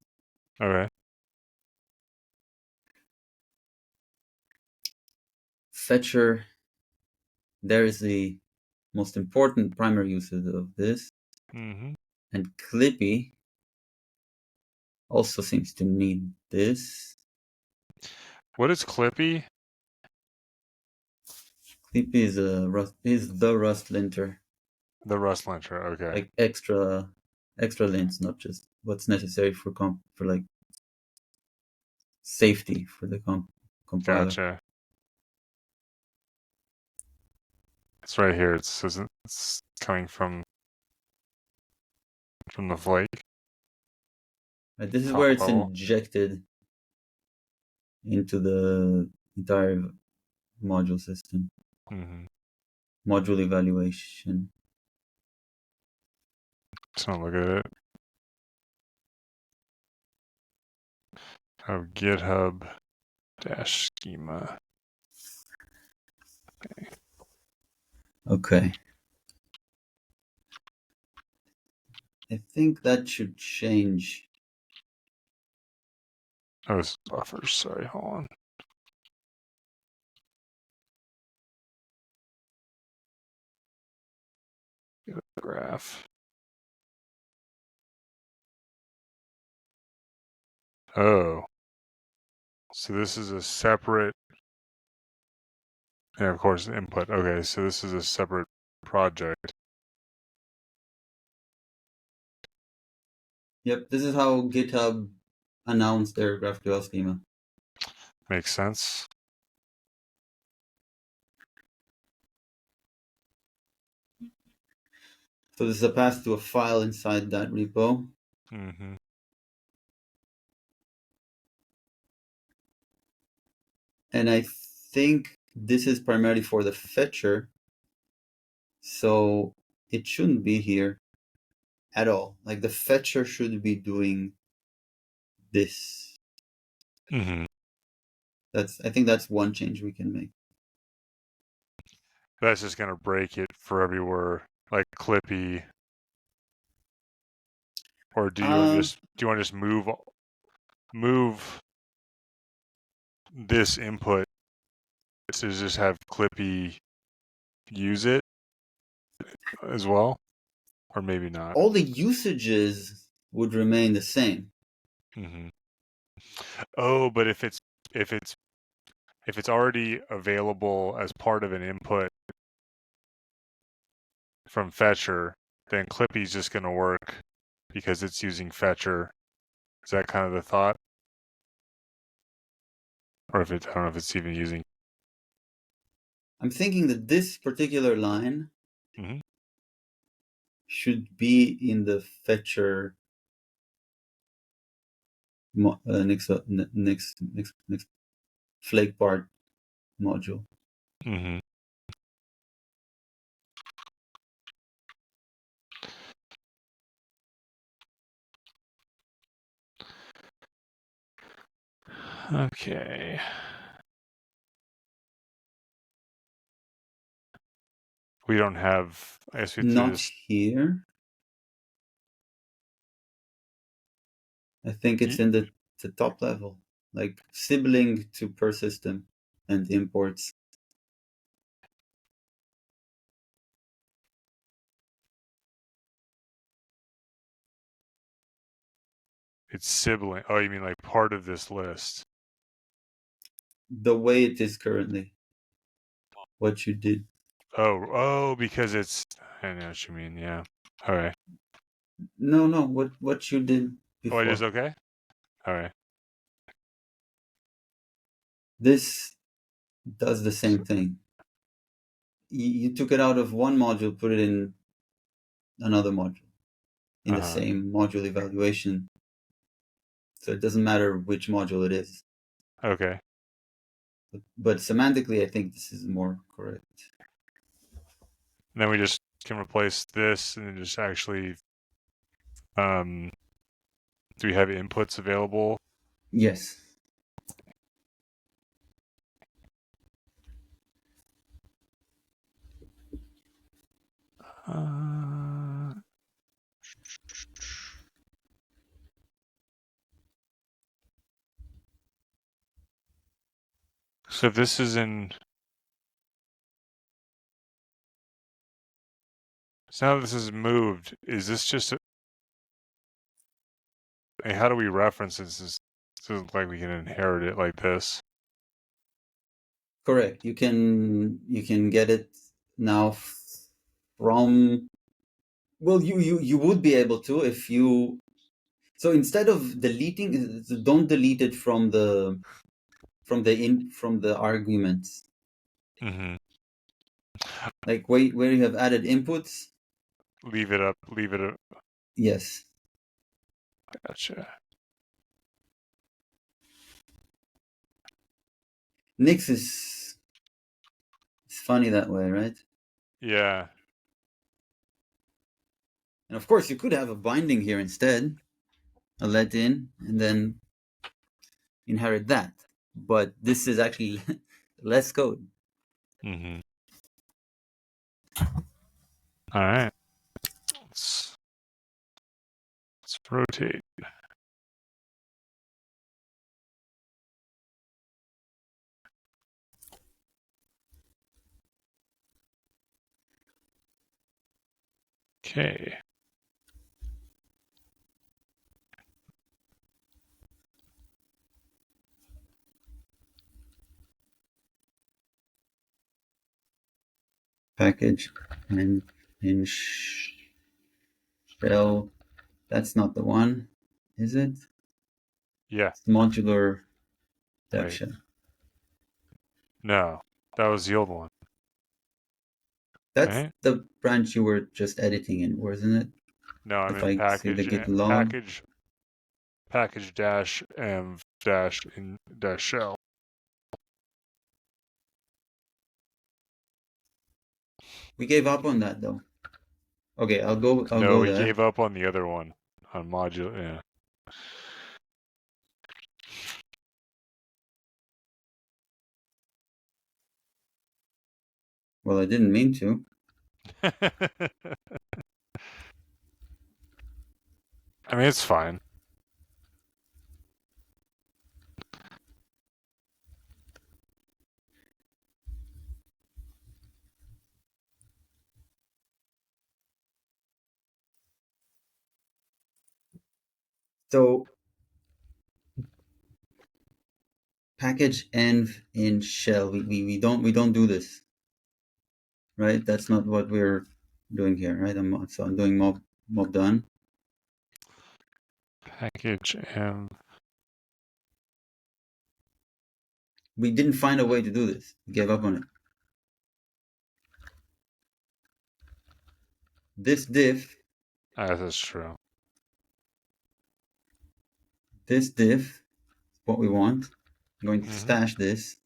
Okay. Fetcher, there is the most important primary usage of this, Mm-hmm. and Clippy also seems to need this. What is Clippy? Clippy is the Rust linter, The Rust linter. Okay. like extra lints, not just what's necessary for like safety for the compiler. Gotcha. It's right here. It's coming from the flake. This is Top where it's level. injected into the entire module system. Mm-hmm. Module evaluation. Let's not look at it. Oh, GitHub dash schema. Okay. I think that should change. Oh, it's buffers. Sorry, hold on. Graph. Oh. So this is a separate. Yeah, of course, input. Okay, so this is a separate project. Yep, this is how GitHub announced their GraphQL schema. Makes sense. So this is a path to a file inside that repo. Mm-hmm. And I think this is primarily for the fetcher. So it shouldn't be here at all. Like the fetcher should be doing this. Mm-hmm. I think that's one change we can make. That's just gonna break it for everywhere, like Clippy. Or do you want to just move this input to just have Clippy use it as well, or maybe not? All the usages would remain the same. Mm-hmm. Oh, but if it's already available as part of an input from Fetcher, then Clippy's just going to work because it's using Fetcher. Is that kind of the thought? Or if it, I don't know if it's even using. I'm thinking that this particular line Mm-hmm. should be in the fetcher next flake part module. Mm-hmm. Okay. We don't have. I guess we have to Not just. here. I think it's in the top level, like sibling to per system and imports. It's sibling. Oh, you mean like part of this list? The way it is currently, what you did. Oh, because it's. I know what you mean. Yeah. All right. No, what you did Oh, it is before. okay. All right. This does the same thing. You took it out of one module, put it in another module in the same module evaluation. So it doesn't matter which module it is. Okay. But semantically, I think this is more correct. And then we just can replace this and then just actually. Do we have inputs available? Yes. So if this is in. So now this is moved. Is this just? How do we reference this? This isn't like we can inherit it like this. Correct. You can get it now from. Well, you would be able to if you. So instead of deleting, don't delete it from the arguments. Mm-hmm. Like where you have added inputs. Leave it up. Leave it up. Yes. Gotcha. Nix is funny that way, right? Yeah. And of course, you could have a binding here instead, a let in, and then inherit that. But this is actually less code. Mm-hmm. All right. Let's rotate. Okay. Package. and in shell. That's not the one, is it? Yeah. It's modular dev Wait. shell. No, that was the old one, That's right? the branch you were just editing in, wasn't it? No, I'm If in I see the package git log, package package dash env dash in dash shell. we gave up on that though. Okay, I'll No, go we there. gave up on the other one on modular. Well, I didn't mean to. Yeah. I mean, it's fine. So package env in shell. We don't do this, right? That's not what we're doing here, right? I'm doing mob done. Package env. We didn't find a way to do this. We gave up on it. This diff, That's true. is what we want. I'm going to Mm-hmm. stash this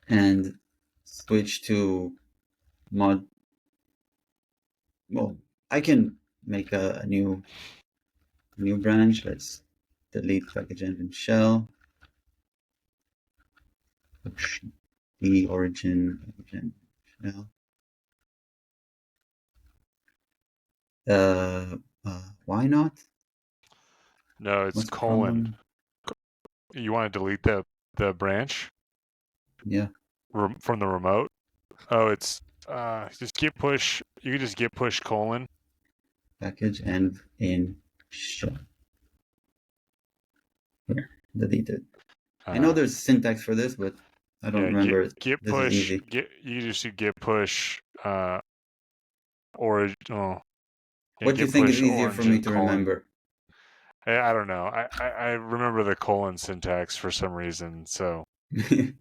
and switch to mod. Well, I can make a new branch. Let's delete package env and shell. The origin shell. Why not? No, it's What's the colon. problem? You want to delete the branch Yeah, from the remote? Oh, it's just git push. You can just git push colon. package env in shell. Here, deleted. I know Uh, there's syntax for this, but I don't yeah, git remember it. git This is push. easy. You just do git push origin. Oh, yeah, What do you git think is push easier for me origin to colon. remember? I don't know. I remember the colon syntax for some reason. So I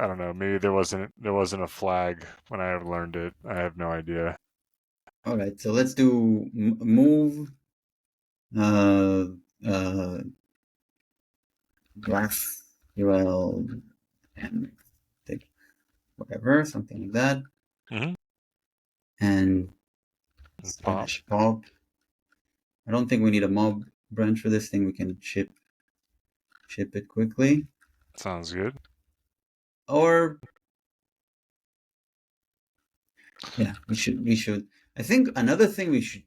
don't know. Maybe there wasn't a flag when I learned it. I have no idea. All right, so let's do move uh, uh, GraphQL and take whatever, something like that, Mm-hmm. and Pop slash pop. I don't think we need a mob branch for this thing. We can ship it quickly. sounds good. Or yeah, we should. I think another thing we should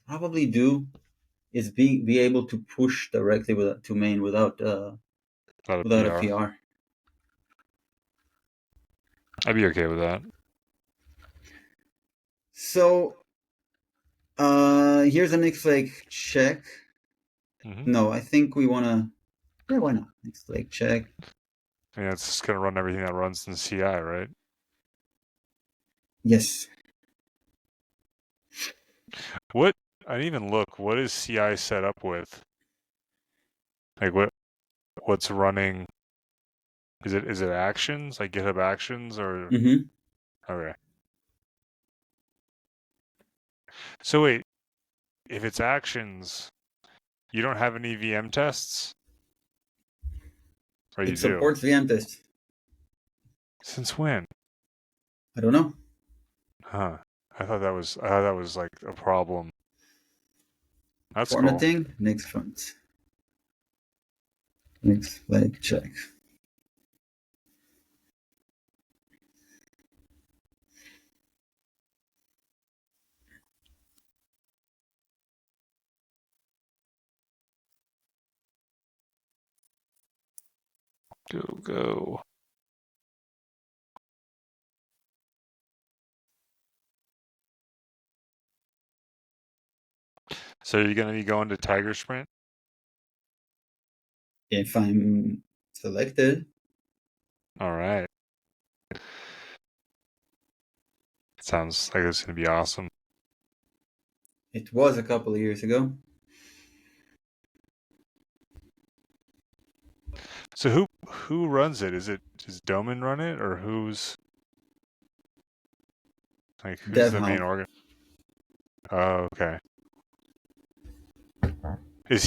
probably do is be able to push directly to main About a without a PR. PR. I'd be okay with that. So here's a next flake check. Mm-hmm. No, I think we wanna. Yeah, why not? Next flake check. Yeah, it's just gonna run everything that runs in CI, right? Yes. What? I didn't even look. What is CI set up with? Like what's running? Is it actions like GitHub Actions or Mm-hmm. okay? So wait, if it's actions, you don't have any VM tests, or you It do? supports VM test. Since when? I don't know. Huh? I thought that was like a problem. That's cool. Formatting. Next front. Next flake check. Go. So you're gonna be going to Tiger Sprint? If I'm selected, All right. Sounds like it's gonna be awesome. It was a couple of years ago. So who runs it? Does Doman run it, or who's the main DevHow. organ? Oh, okay. Is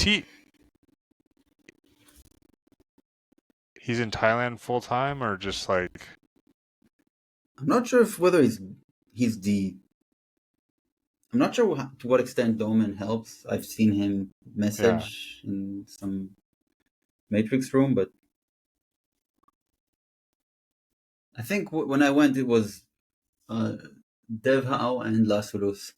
he's in Thailand full time, or just like? I'm not sure if whether he's the. I'm not sure to what extent Doman helps. I've seen him Yeah. message in some Matrix room, but I think when I went, it was uh, DevHow and Lazarus.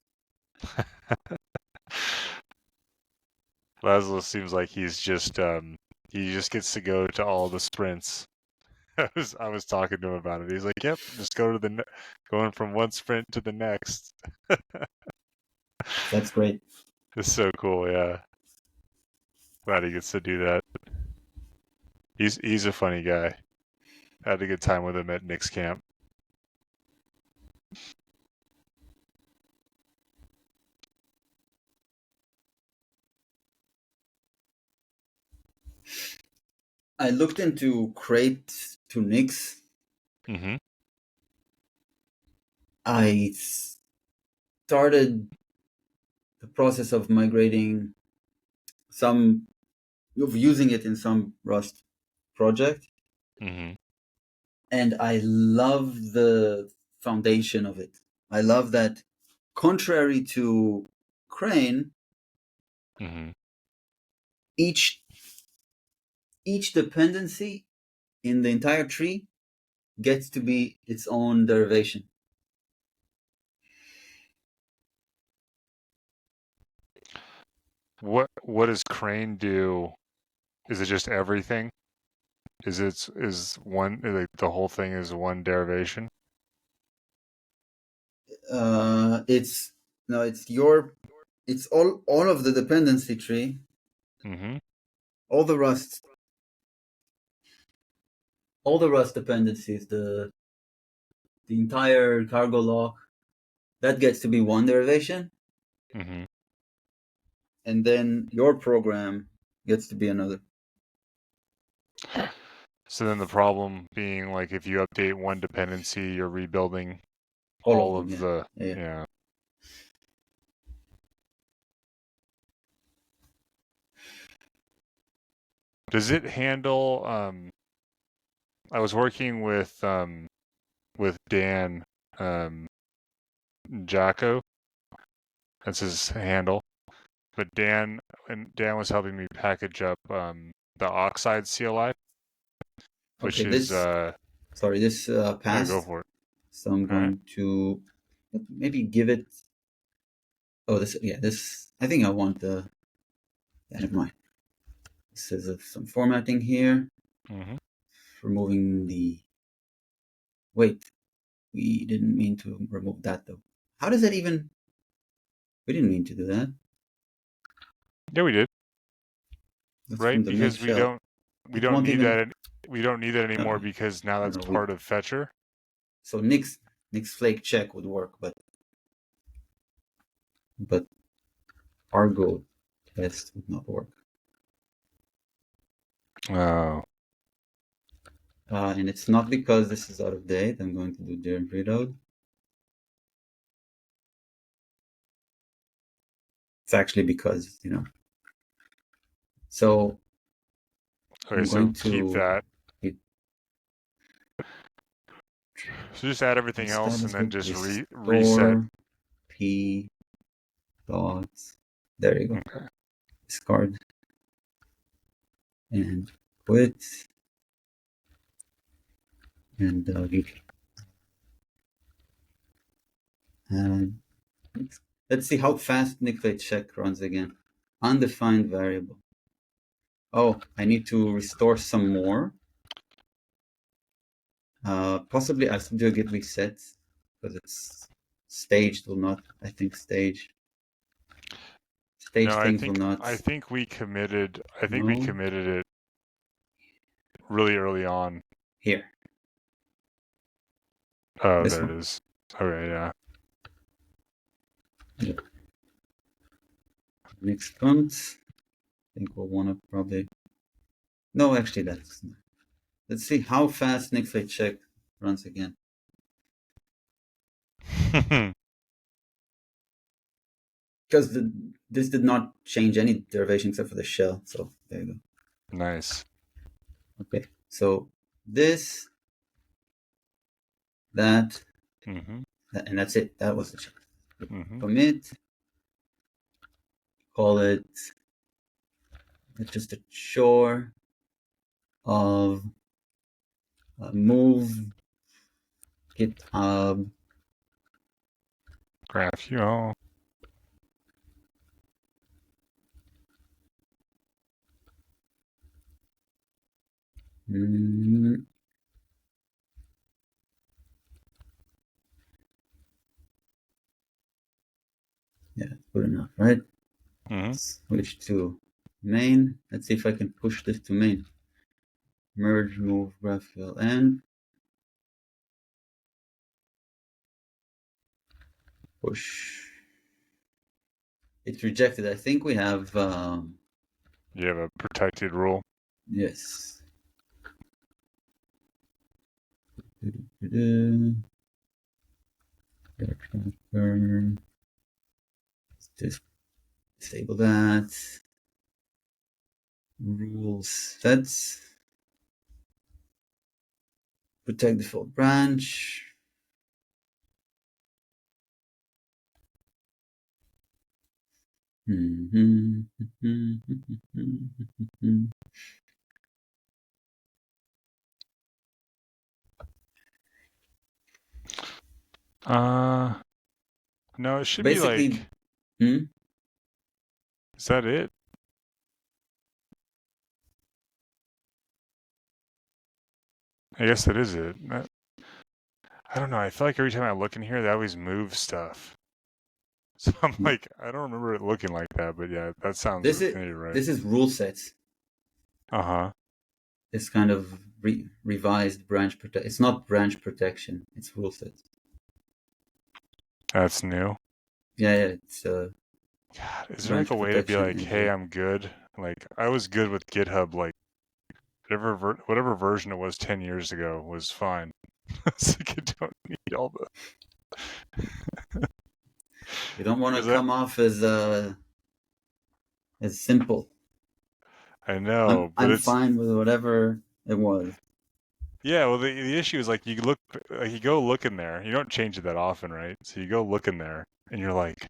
Laszlo seems like he just gets to go to all the sprints. I was talking to him about it. He's like, "Yep, just go to going from one sprint to the next." That's great. It's so cool. Yeah, glad he gets to do that. He's a funny guy. I had a good time with him at Nick's camp. I looked into crate to Nix. Mm-hmm. I started the process of migrating some of using it in some Rust project, Mm-hmm. and I love the foundation of it. I love that, contrary to Crane, Mm-hmm. each each dependency in the entire tree gets to be its own derivation. What does Crane do? Is it just everything? Is one like the whole thing is one derivation? It's no, it's all of the dependency tree, Mm-hmm. all the Rust dependencies, the entire cargo lock, that gets to be one derivation, Mm-hmm. and then your program gets to be another. So then the problem being like if you update one dependency, you're rebuilding All of all them, of yeah. the Yeah. yeah. Does it handle I was working with Dan Jacko, that's his handle. But Dan was helping me package up the Oxide CLI, which Okay, is this no, go passed, for it. so I'm All right. going to maybe give it. Oh, this. I think I want the. Yeah, never mind. This is some formatting here. Mm-hmm. Removing the. Wait, we didn't mean to remove that though. How does that even? We didn't mean to do that. Yeah, we did. That's Right? from the make Because shell. we It don't won't need even. that we don't need that anymore No, because now that's no. part of Fetcher. So Nix flake check would work, but Argo test would not work. Oh. And it's not because this is out of date. I'm going to do their reload. It's actually because, So Okay, I'm so going keep to that. hit So just add everything else and status then group just reset. restore p dots. There you go. Okay. Discard and quit and and let's see how fast Nicklet check runs again. Undefined variable. Oh, I need to restore some more. Possibly I'll do a git reset because it's staged will not. I think No, stage things will not. I think we No, committed it really early on. here. Oh, This there it one. is. Okay, yeah. Next prompt. I think we'll want to probably. No, actually, that's. Let's see how fast Nixley check runs again. Because this did not change any derivation except for the shell. So there you go. Nice. Okay. So this, that, Mm-hmm. and that's it. That was the check. Mm-hmm. Commit. Call it just a chore of move GitHub GraphQL. Yeah, good enough, right? Mm-hmm. Switch to main. Let's see if I can push this to main. Merge, move, GraphQL, and push. It's rejected. I think we have. You have a protected rule. Yes. Just disable that. Rules. That's protect default branch. No, it should be Basically, like. Is that it? I guess that is it. I don't know. I feel like every time I look in here, they always move stuff. So I'm like, I don't remember it looking like that, but yeah, that sounds maybe right. this is rule sets. Uh-huh. This kind of revised branch protection. It's not branch protection. It's rule sets. That's new. Yeah, it's God, is there like branch a way to be protection like, hey, engine. I'm good? Like, I was good with GitHub, like, whatever version it was 10 years ago was fine. It's like, I don't need all the. You don't want to Because come off as simple. I know, but I'm it's. fine with whatever it was. Yeah, well, the issue is like, you go look in there. You don't change it that often, right? So you go look in there, and you're like,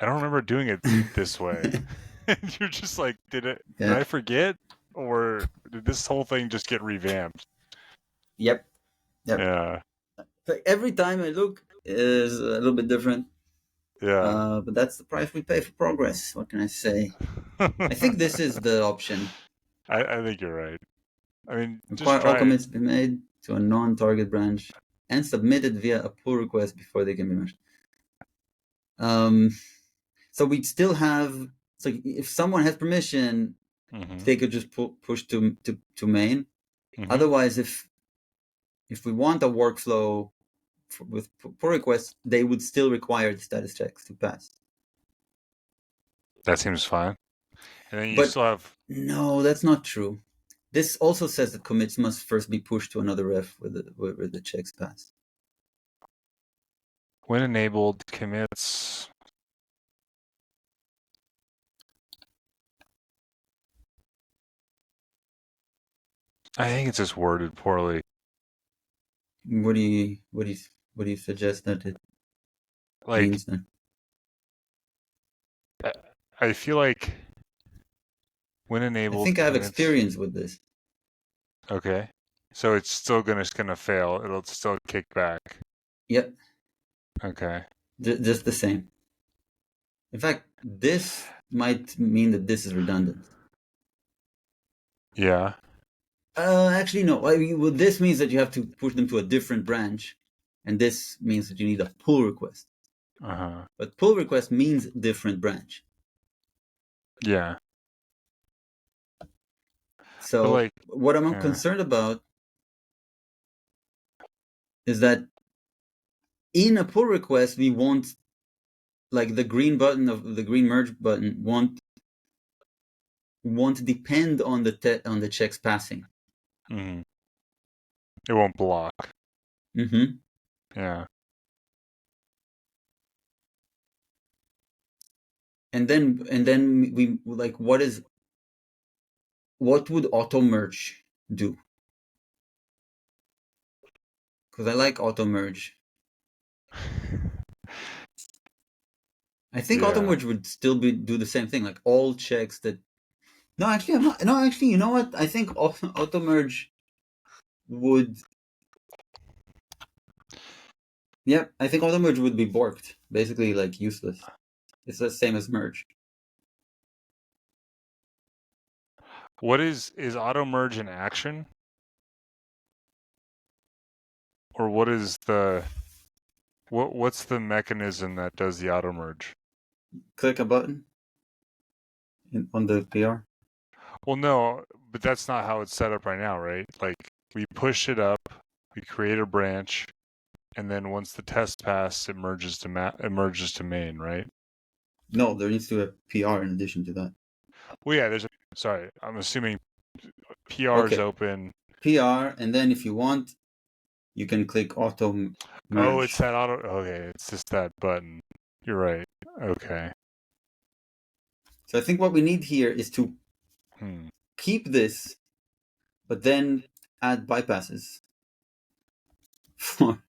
I don't remember doing it this way. And you're just like, did Yeah. I forget? Or did this whole thing just get revamped? Yep. Yeah. So every time I look is a little bit different. Yeah. But that's the price we pay for progress. What can I say? I think this is the option. I think you're right. I mean, just Require all try it. commits to be made to a non-target branch and submitted via a pull request before they can be merged. So we still have. So if someone has permission, they could just push to main. Otherwise, if we want a workflow with pull requests, they would still require the status checks to pass. That seems fine. And then you But still have. no, that's not true. This also says that commits must first be pushed to another ref where the checks pass. When enabled commits. I think it's just worded poorly. What do you suggest that it Like, means then? I feel like when I enabled think I have commits. experience with this. Okay. So it's still gonna fail. It'll still kick back. Yep. Okay. Just the same. In fact, this might mean that this is redundant. Yeah. Actually, no. Well, this means that you have to push them to a different branch, and this means that you need a pull request. Uh-huh. But pull request means different branch. Yeah. But So like, what I'm yeah. concerned about is that in a pull request, we won't, like the green button of the green merge button won't depend on the checks passing. Mm-hmm. It won't block. Mm-hmm. Yeah. And then we like, what would auto merge do? Because I like auto merge. I think auto Yeah. merge would still do the same thing, like all checks that. No, actually, I'm not. No, actually, you know what? I think auto merge would. Yeah, I think auto merge would be borked, basically like useless. It's the same as merge. What is auto merge an action? Or what is what's the mechanism that does the auto merge? Click a button on the PR. Well, no, but that's not how it's set up right now, right? Like we push it up, we create a branch, and then once the test passes, it merges to main, right? No, there needs to be a PR in addition to that. Well, yeah. Sorry, I'm assuming PR is Okay, open. PR, and then if you want, you can click auto Oh, it's merge. that auto. Okay, it's just that button. You're right. Okay. So I think what we need here is to Hmm. keep this, but then add bypasses for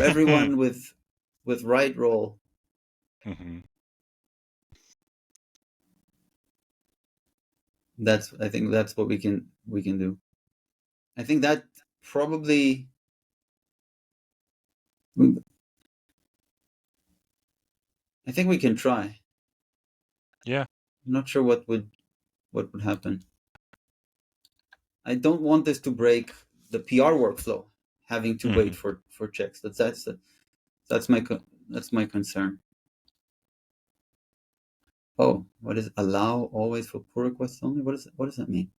everyone with write role. Mm-hmm. I think that's what we can do. I think that probably. I think we can try. Yeah. I'm not sure what would happen. I don't want this to break the PR workflow, having to Mm-hmm. wait for checks. That's my concern. Oh, what is allow always for pull requests only? What does that mean?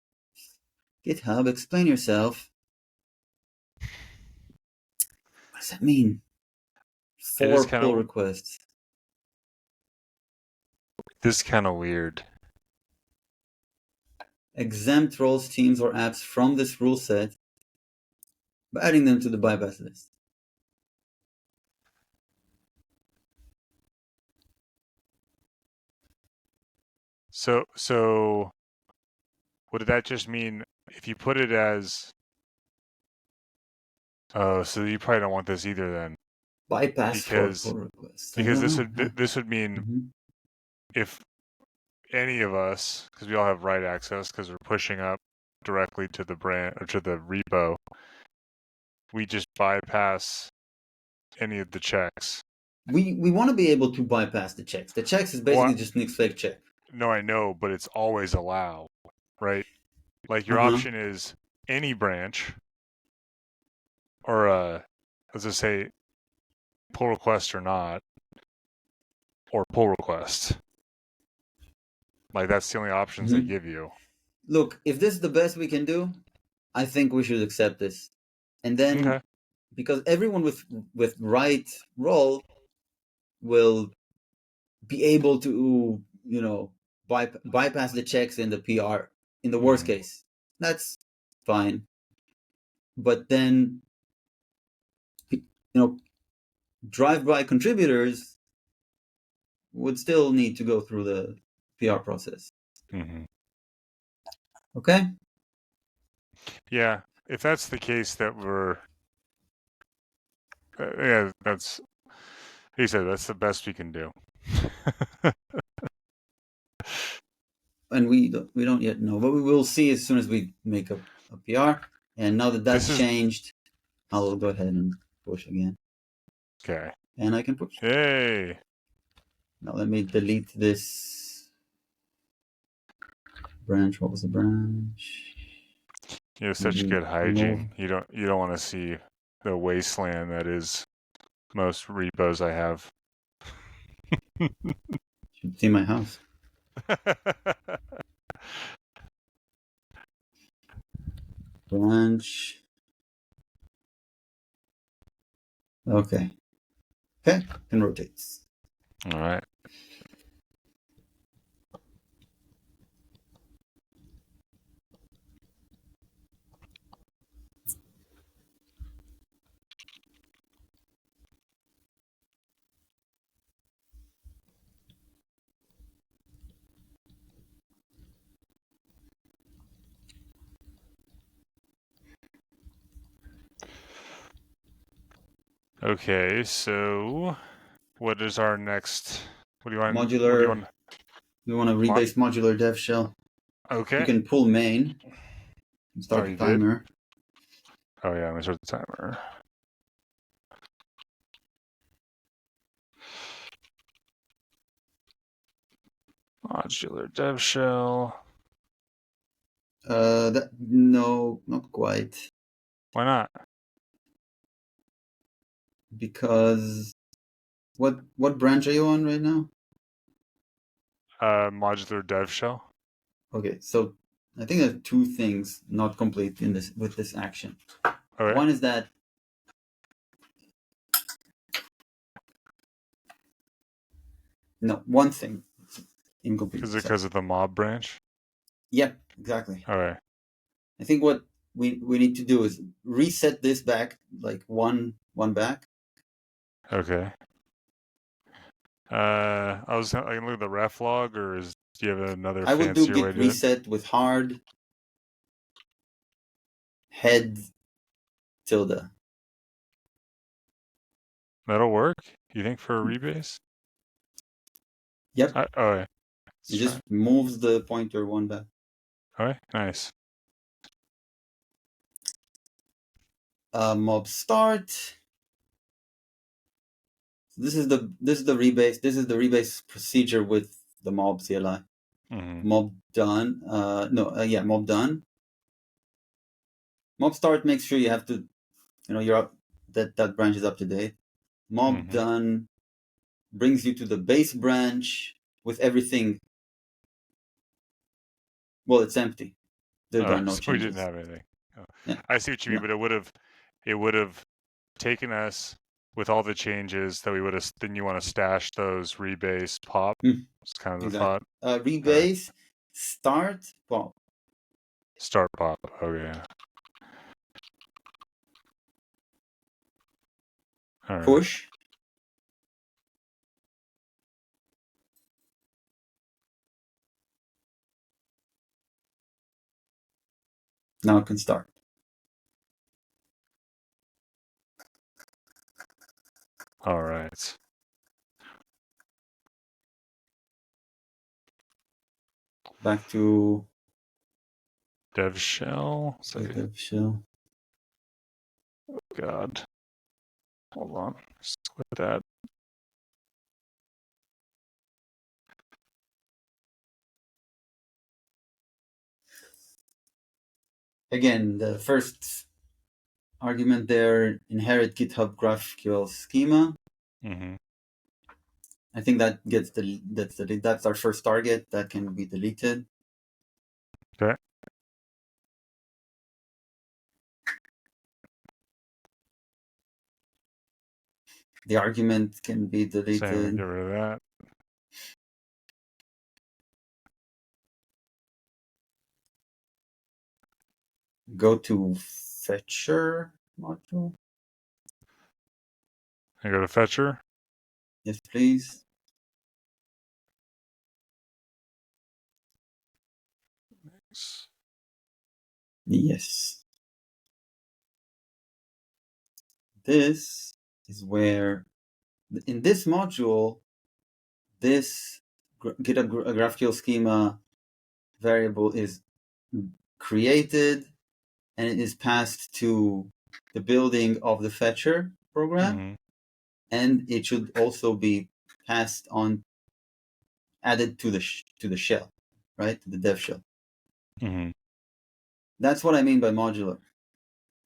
GitHub, explain yourself. What does that mean? It is For kind pull of requests. weird. Exempt roles, teams, or apps from this rule set by adding them to the bypass list. So what did that just mean? If you put it as oh, so you probably don't want this either then, Bypass for because pull requests. I because don't this know. would this would mean Mm-hmm. if any of us, because we all have write access because we're pushing up directly to the brand or to the repo, we just bypass any of the checks. We want to be able to bypass the checks. The checks is Well, basically just Nick's fake check. no, I know, but it's always allow, right? Like your Uh-huh. option is any branch or let's just say pull request or not, or pull request. Like that's the only options they Mm-hmm. give you. Look, if this is the best we can do, I think we should accept this. And then, Okay. because everyone with right role will be able to, bypass the checks in the PR in the worst Mm-hmm. case. That's fine. But then, drive-by contributors would still need to go through the PR process. Mm-hmm. Okay? Yeah, if that's the case, that we're yeah, that's he said that's the best we can do. And we don't yet know, but we will see as soon as we make a PR. And now that This that's is changed, I'll go ahead and push again. okay. And I can push. Hey, Now let me delete this branch. What was the branch? you have such Maybe good hygiene. You don't want to see the wasteland that is most repos I have. should see my house. Branch. Okay. Okay, and rotates. All right. Okay, so what is our next? What do you want? Modular. What do you want? We want to rebase modular dev shell. Okay. You can pull main and start the timer. Did? Oh yeah, let me start the timer. Modular dev shell. No, not quite. Why not? Because what branch are you on right now? Modular dev shell. Okay, so I think there are two things not complete in this with this action. Okay. One is that one thing incomplete. Is it because of the mob branch? Yep, exactly. Okay. I think what we need to do is reset this back like one back. Okay. I can look at the ref log, or do you have another I would do fancier way git to do it? reset with hard head tilde. That'll work? You think for a rebase? Yep. Okay. It just moves the pointer one back. Okay, nice. Mob start. This is the rebase. This is the rebase procedure with the mob CLI. Mm-hmm. Mob done. Mob done. Mob start makes sure you have to, you're up, that branch is up to date. Mob done brings you to the base branch with everything. Well, it's empty. There are no so changes. We didn't have anything. Oh. Yeah. I see what you mean, but it would have taken us with all the changes that we would have. Then you want to stash those rebase pop. It's kind of the thought. Rebase start pop. Start pop. Okay. All right. Push. Now it can start. All right. Back to dev shell. dev shell. Oh God. Hold on. Split that. Again, the first argument there, inherit GitHub GraphQL schema. Mm-hmm. I think that gets that's our first target. That can be deleted. Okay. The argument can be deleted. Same, get rid of that. Go to fetcher module. I go to fetcher. Yes, please. Yes. This is where, in this module, this GitHub GraphQL schema variable is created and it is passed to the building of the fetcher program, and it should also be passed on, added to the shell, right? To the dev shell. That's what I mean by modular.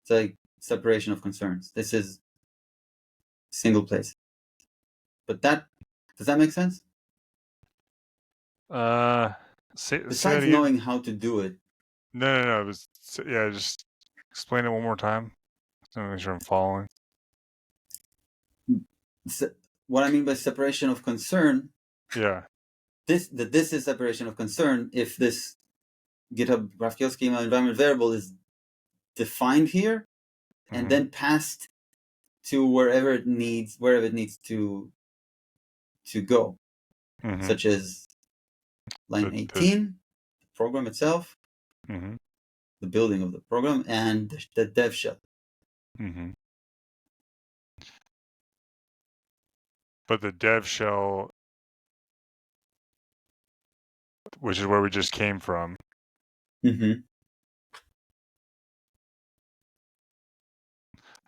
It's like separation of concerns. This is single place. But does that make sense? Besides knowing how to do it. No. It was, just explain it one more time. So make sure I'm following. what I mean by separation of concern, this is separation of concern if this GitHub GraphQL schema environment variable is defined here and then passed to wherever it needs to go, such as line 18, the program itself, the building of the program, and the dev shell. But the dev shell, which is where we just came from.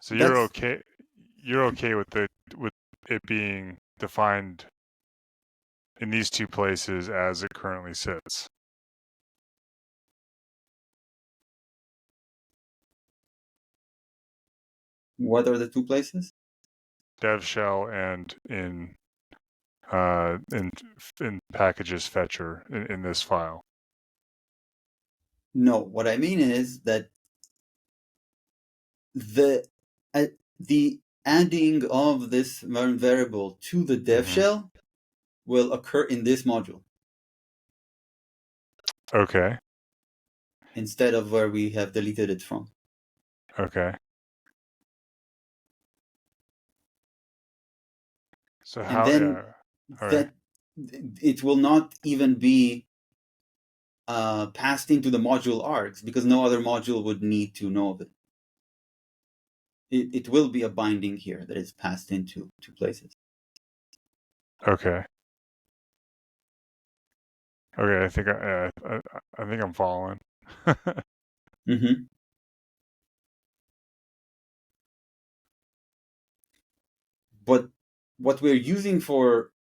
So you're okay. You're okay with it being defined in these two places as it currently sits. What are the two places? Dev shell and in packages fetcher in this file. No, what I mean is that the adding of this variable to the dev shell will occur in this module. Okay. Instead of where we have deleted it from. Okay. So how? And then that it will not even be passed into the module args because no other module would need to know of it. It will be a binding here that is passed into two places. Okay. Okay, I think I'm following. But what we're using for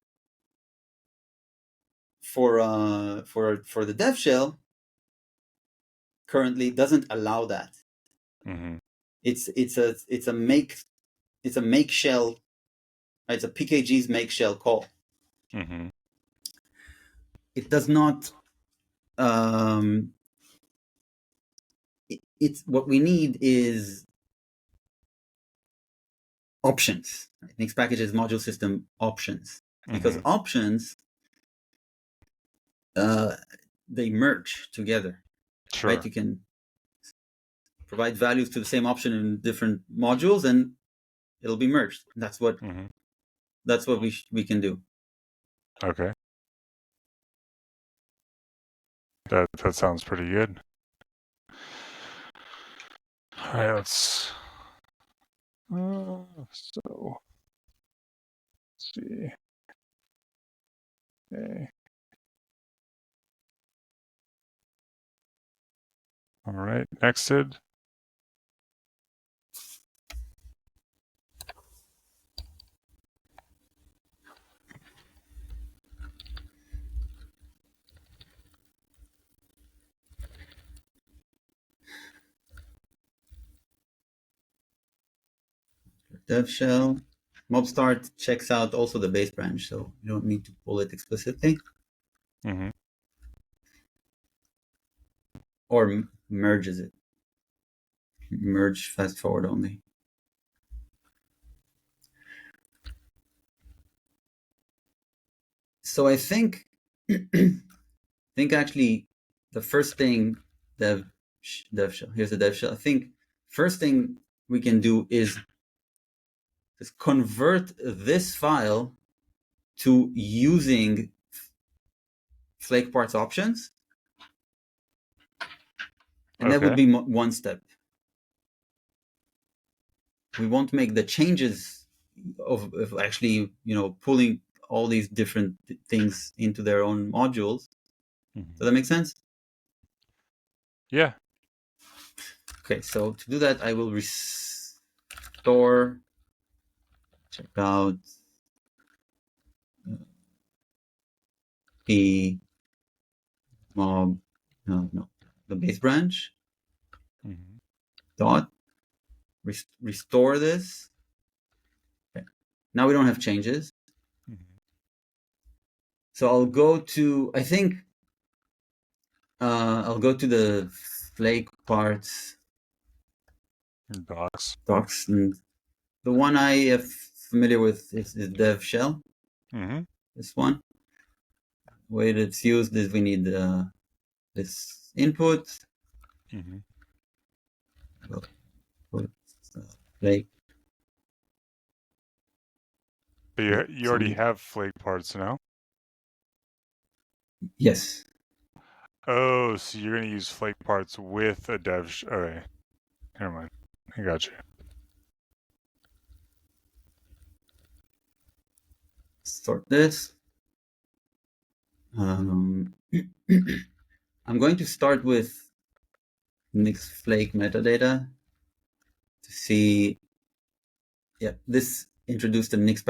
the dev shell currently doesn't allow that. It's a make shell. It's a PKG's make shell call. It does not. It's what we need is options. Next packages module system options, because options they merge together. Sure. Right? You can provide values to the same option in different modules, and it'll be merged. That's what we can do. Okay. That sounds pretty good. All right, let's see. Okay. All right, nexted. Dev shell. Mob start checks out also the base branch, so you don't need to pull it explicitly. Or merges it. Merge fast forward only. So I think actually the first thing dev shell. Here's the dev shell. I think first thing we can do is convert this file to using flake parts options, and that would be one step. We won't make the changes of actually, pulling all these different things into their own modules. Does that make sense? Yeah. Okay, so to do that, I will restore, check out the mob, the base branch, dot, restore this. Okay. Now we don't have changes. So I'll go to, I think, I'll go to the flake parts docs, and the one I have familiar with is the dev shell. Mm-hmm. This one. The way that it's used is we need this input. Mm-hmm. We'll put flake. But you already have flake parts now. Yes. Oh, so you're gonna use flake parts with a dev. Okay, never mind. I got you. Sort this. I'm going to start with Nix flake metadata to see. Yeah, this introduced the Nix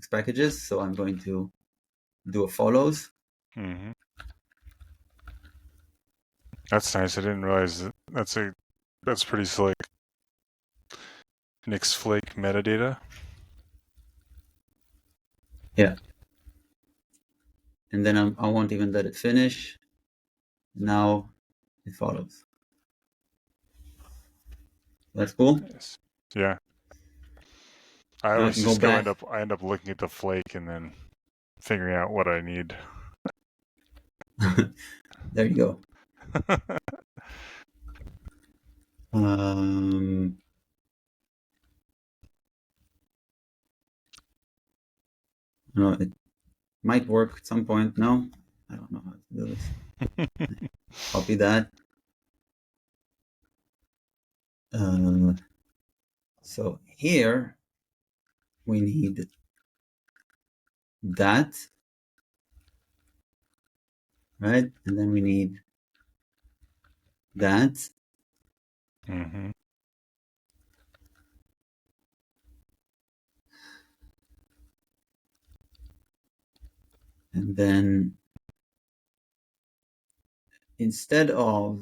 packages, so I'm going to do a follows. Mm-hmm. That's nice. I didn't realize that. That's pretty slick. Nix flake metadata. Yeah. And then I won't even let it finish. Now it follows. That's cool. Nice. Yeah. I Now I always can go just go back. I end up looking at the flake and then figuring out what I need. There you go. Um, no, it might work at some point. No, I don't know how to do this. Copy that. So here we need that, right? And then we need that. Mm-hmm. And then instead of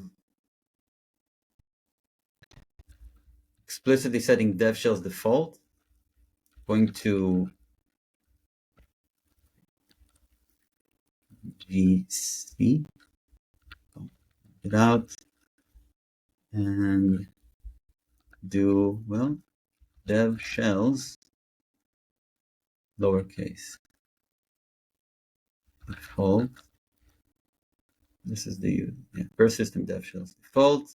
explicitly setting dev shell's default, going to GC, it out, and do, well, dev shells, lowercase, default. This is the per system dev shells default.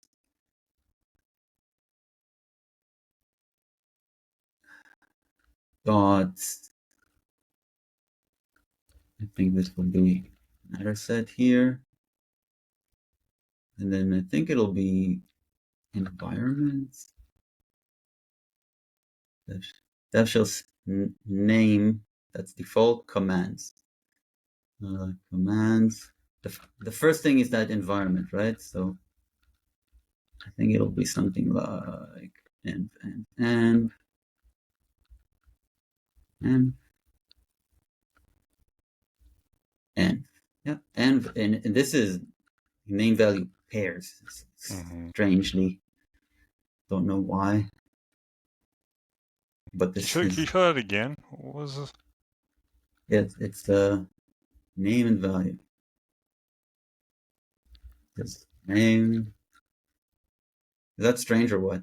Dot, I think this will be another set here. And then I think it'll be environments. Dev shells name, that's default commands. Commands. The first thing is that environment, right? So I think it'll be something like env, yeah, and this is name value pairs. Mm-hmm. Strangely, don't know why, but this Can is you show that again? What was this? it's name and value. This name. Is that strange or what?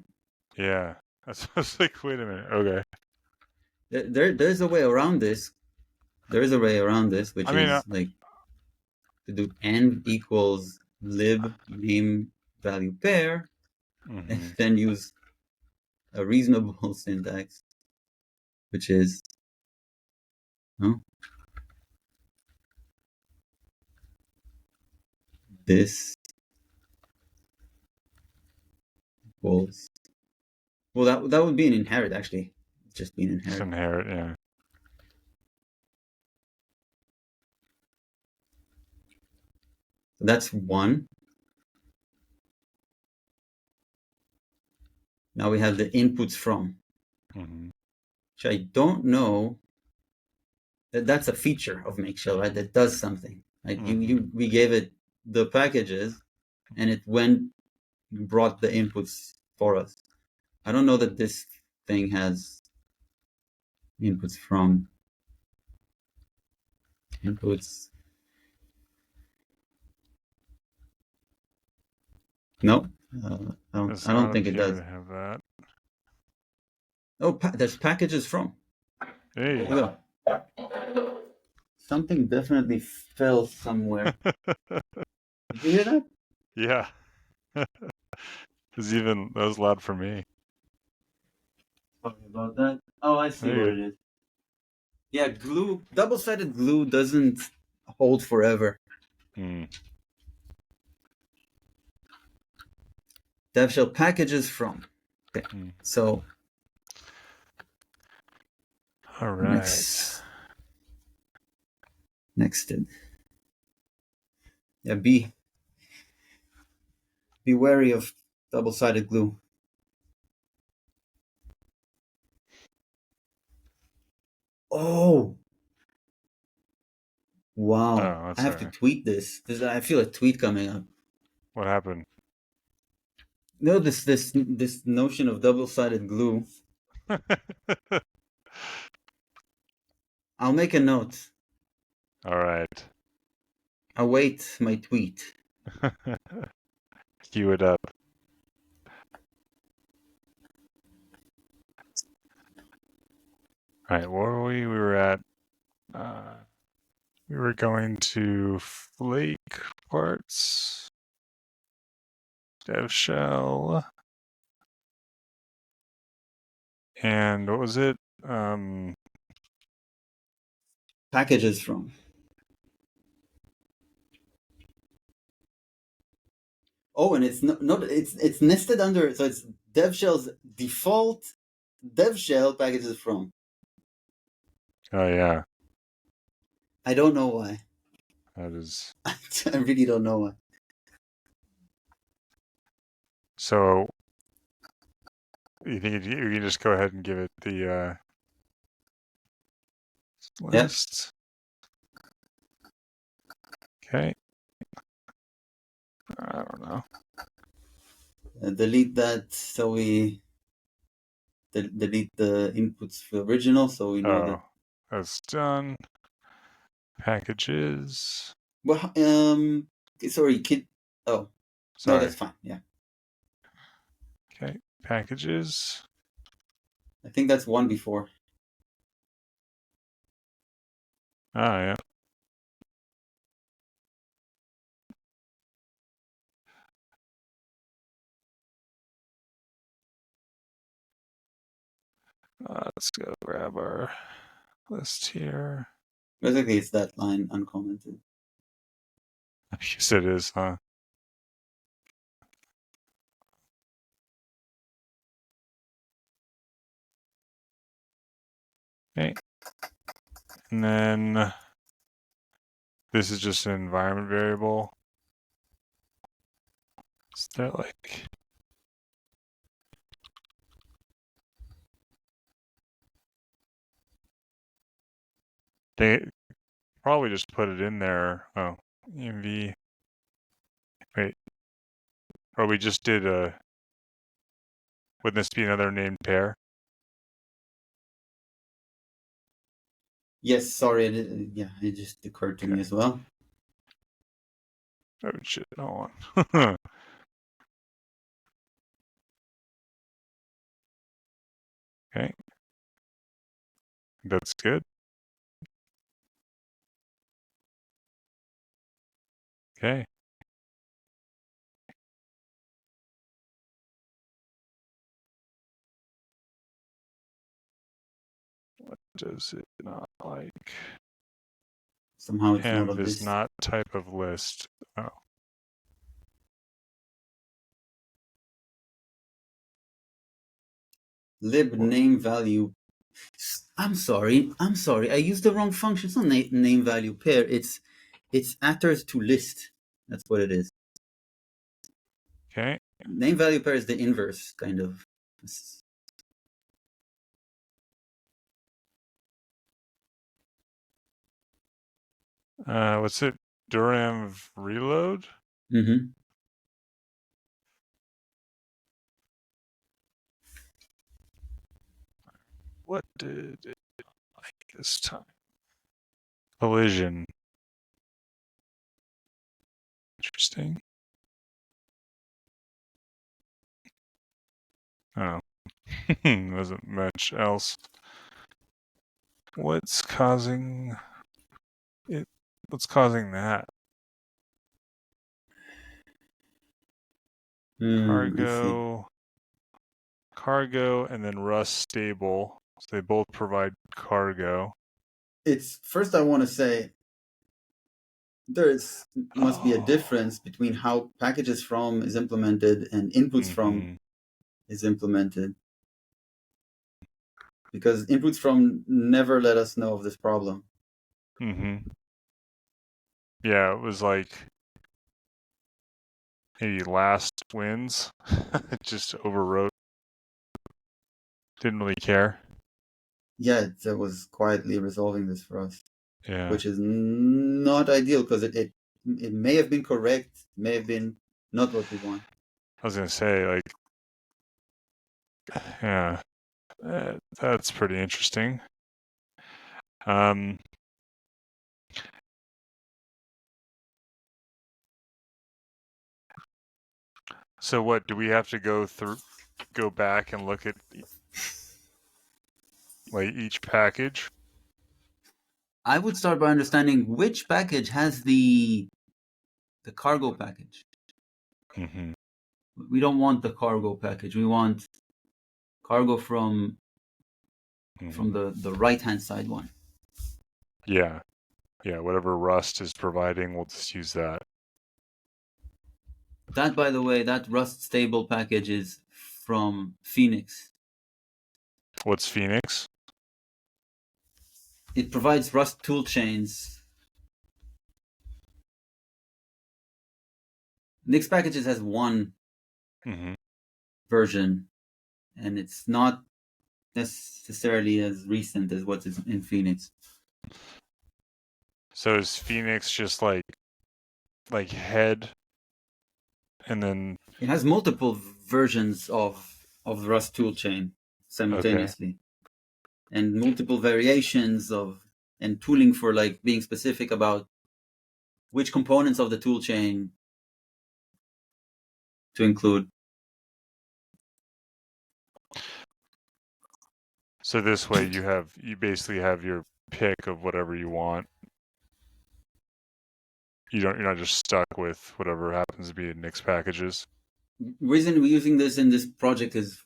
Yeah. I was like, wait a minute. Okay. There's a way around this. There is a way around this, which I mean, is like to do env equals lib name value pair, and mm-hmm. then use a reasonable syntax, which is no, this equals. Well, that would be an inherit actually, just be an Just inherit. inherit, yeah. So that's one. Now we have the inputs from, Mm-hmm. which I don't know. That's a feature of Make Shell, right? That does something. Right? Mm-hmm. We gave it the packages, and it brought the inputs for us. I don't know that this thing has inputs from inputs. No, Does I don't not think it appear does. to have that. Oh, there's packages from. Hey. Look, something definitely fell somewhere. Did you hear that? Yeah. That was loud for me. Sorry about that. Oh, I see Very what good. it is. Yeah, glue, double-sided glue doesn't hold forever. Hmm. Dev shell packages from. Okay, Hmm. so All right. next, next, yeah, be wary of double-sided glue. Oh, wow! Oh, I that's all have to right. tweet this. I feel a tweet coming up. What happened? No, this notion of double-sided glue. I'll make a note. All right. Await my tweet. Cue it up. All right. Where were we? We were at. We were going to flake parts, dev shell, and what was it? Packages from. Oh, and it's not it's nested under, so it's dev shell's default dev shell packages from. Oh yeah, I don't know why. that is. I really don't know why. So you think you can just go ahead and give it the Yeah, list? Okay. I don't know. delete that so we delete the inputs for original so we know that. Oh, that's done. Packages. Well, sorry, kid. Oh, no, Sorry. that's fine. Yeah, Okay. Packages. I think that's one before. Ah, yeah. Let's go grab our list here. Basically, it's that line uncommented. I guess it is, huh? Okay. And then this is just an environment variable. Is that like they probably just put it in there. Oh, env. Wait. Or we just did a. Wouldn't this be another named pair? Yes, sorry. Yeah, it just occurred to me Okay. as well. Oh shit. Hold on. Okay. That's good. Okay. What does it not like? Somehow it's not a Env is list. not type of list. Oh. Lib What? name value. I'm sorry. I'm sorry. I used the wrong function. It's not name value pair. It's atters to list. That's what it is. Okay. Name value pair is the inverse, kind of. What's it? Durenv reload? Mm-hmm. What did it like this time? Collision. Interesting. Oh. Wasn't much else. What's causing it? What's causing that? Let's see. Cargo, and then Rust stable. So they both provide cargo. It's first I want to say must be a difference between how packages from is implemented and inputs from is implemented, because inputs from never let us know of this problem. Yeah, it was like maybe last wins. Just overwrote. Didn't really care. Yeah, it was quietly resolving this for us. Yeah. Which is not ideal because it may have been correct, may have been not what we want. I was gonna say, like, yeah, that's pretty interesting. So what do we have to go back and look at like each package? I would start by understanding which package has the cargo package. We don't want the cargo package. We want cargo from the right hand side one. Yeah. Yeah, whatever Rust is providing, we'll just use that. That, by the way, that Rust stable package is from Phoenix. What's Phoenix? It provides Rust toolchains. Nix packages has one version, and it's not necessarily as recent as what's in Phoenix. So is Phoenix just like head, and then it has multiple versions of the Rust toolchain simultaneously, and multiple variations of and tooling for like being specific about which components of the toolchain to include. So this way you basically have your pick of whatever you want. You're not just stuck with whatever happens to be in Nix packages. Reason we're using this in this project is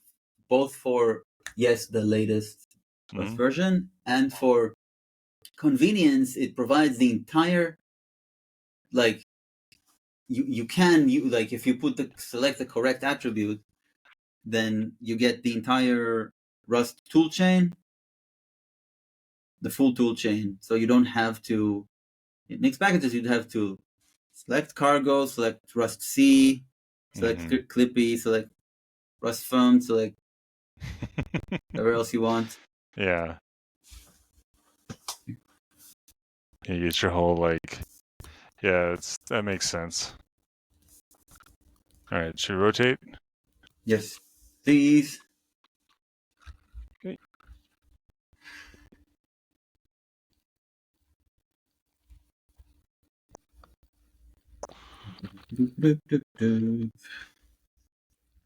both for the latest version, and for convenience. It provides the entire, like, you like, if you select the correct attribute, then you get the entire Rust toolchain, the full toolchain. So you don't have to, in Nix packages, you'd have to select cargo, select Rust C, select Clippy, select Rust phone, select whatever else you want. Yeah. You get your whole that makes sense. All right, should we rotate? Yes, please. Okay.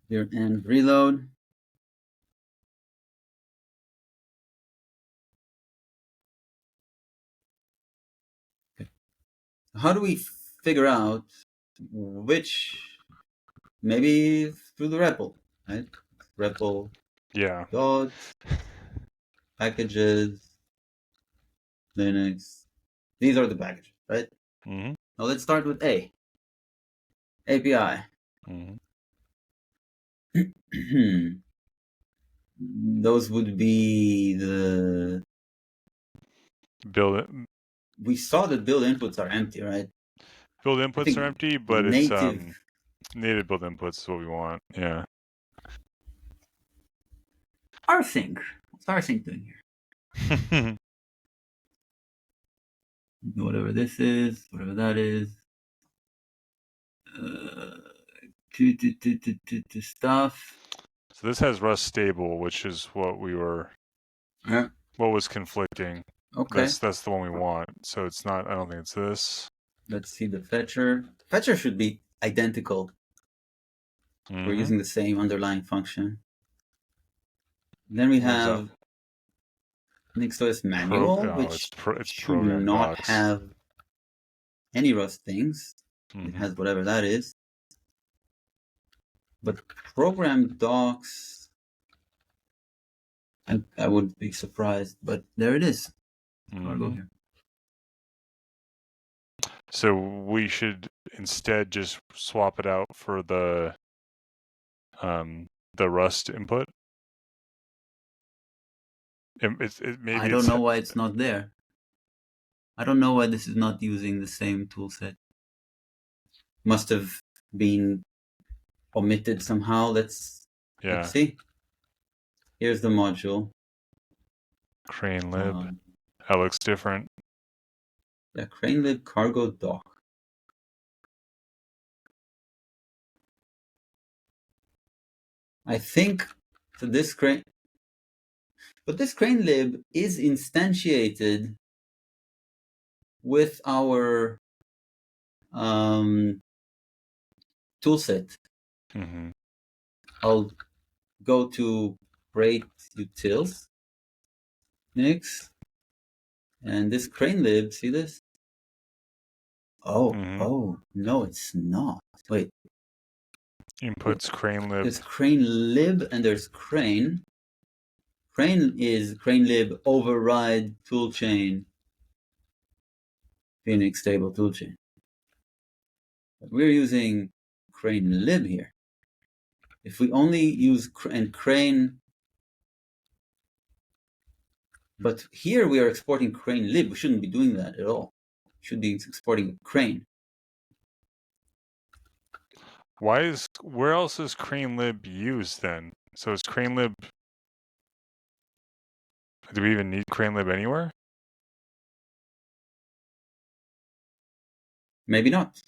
Here and reload. Okay. How do we figure out which? Maybe through the REPL, right? REPL. Yeah. Dot packages Linux. These are the packages, right? Now let's start with API. Those would be the build. We saw that build inputs are empty, right? Build inputs are empty, but native... it's native build inputs is what we want. Yeah. rsync. What's rsync doing here? Whatever this is, whatever that is. Stuff. So this has Rust stable, which is what we were. Yeah. What was conflicting? Okay. That's the one we want. So it's not. I don't think it's this. Let's see the fetcher. The fetcher should be identical. We're using the same underlying function. Then we What is that? have NixOS manual, which It's should program not docs. have any Rust things. It Mm-hmm. has whatever that is. But program docs, I would be surprised, but there it is. Cargo Mm-hmm. here. So we should instead just swap it out for the Rust input. Maybe I don't it's know why it's not there. I don't know why this is not using the same toolset. Must have been omitted somehow. Let's see. Here's the module. Crane lib. That looks different. Yeah, crane lib cargo doc. I think so. This crane lib is instantiated with our toolset. Mm-hmm. I'll go to Great Utils, Nix, and this crane lib. See this? Oh no, it's not. Wait. Inputs crane lib. There's crane lib and there's crane. Crane is crane lib override toolchain Phoenix stable toolchain. But we're using crane lib here. If we only use crane, but here we are exporting crane lib. We shouldn't be doing that at all. We should be exporting crane. Where else is crane lib used then? So is crane lib, do we even need crane lib anywhere? Maybe not.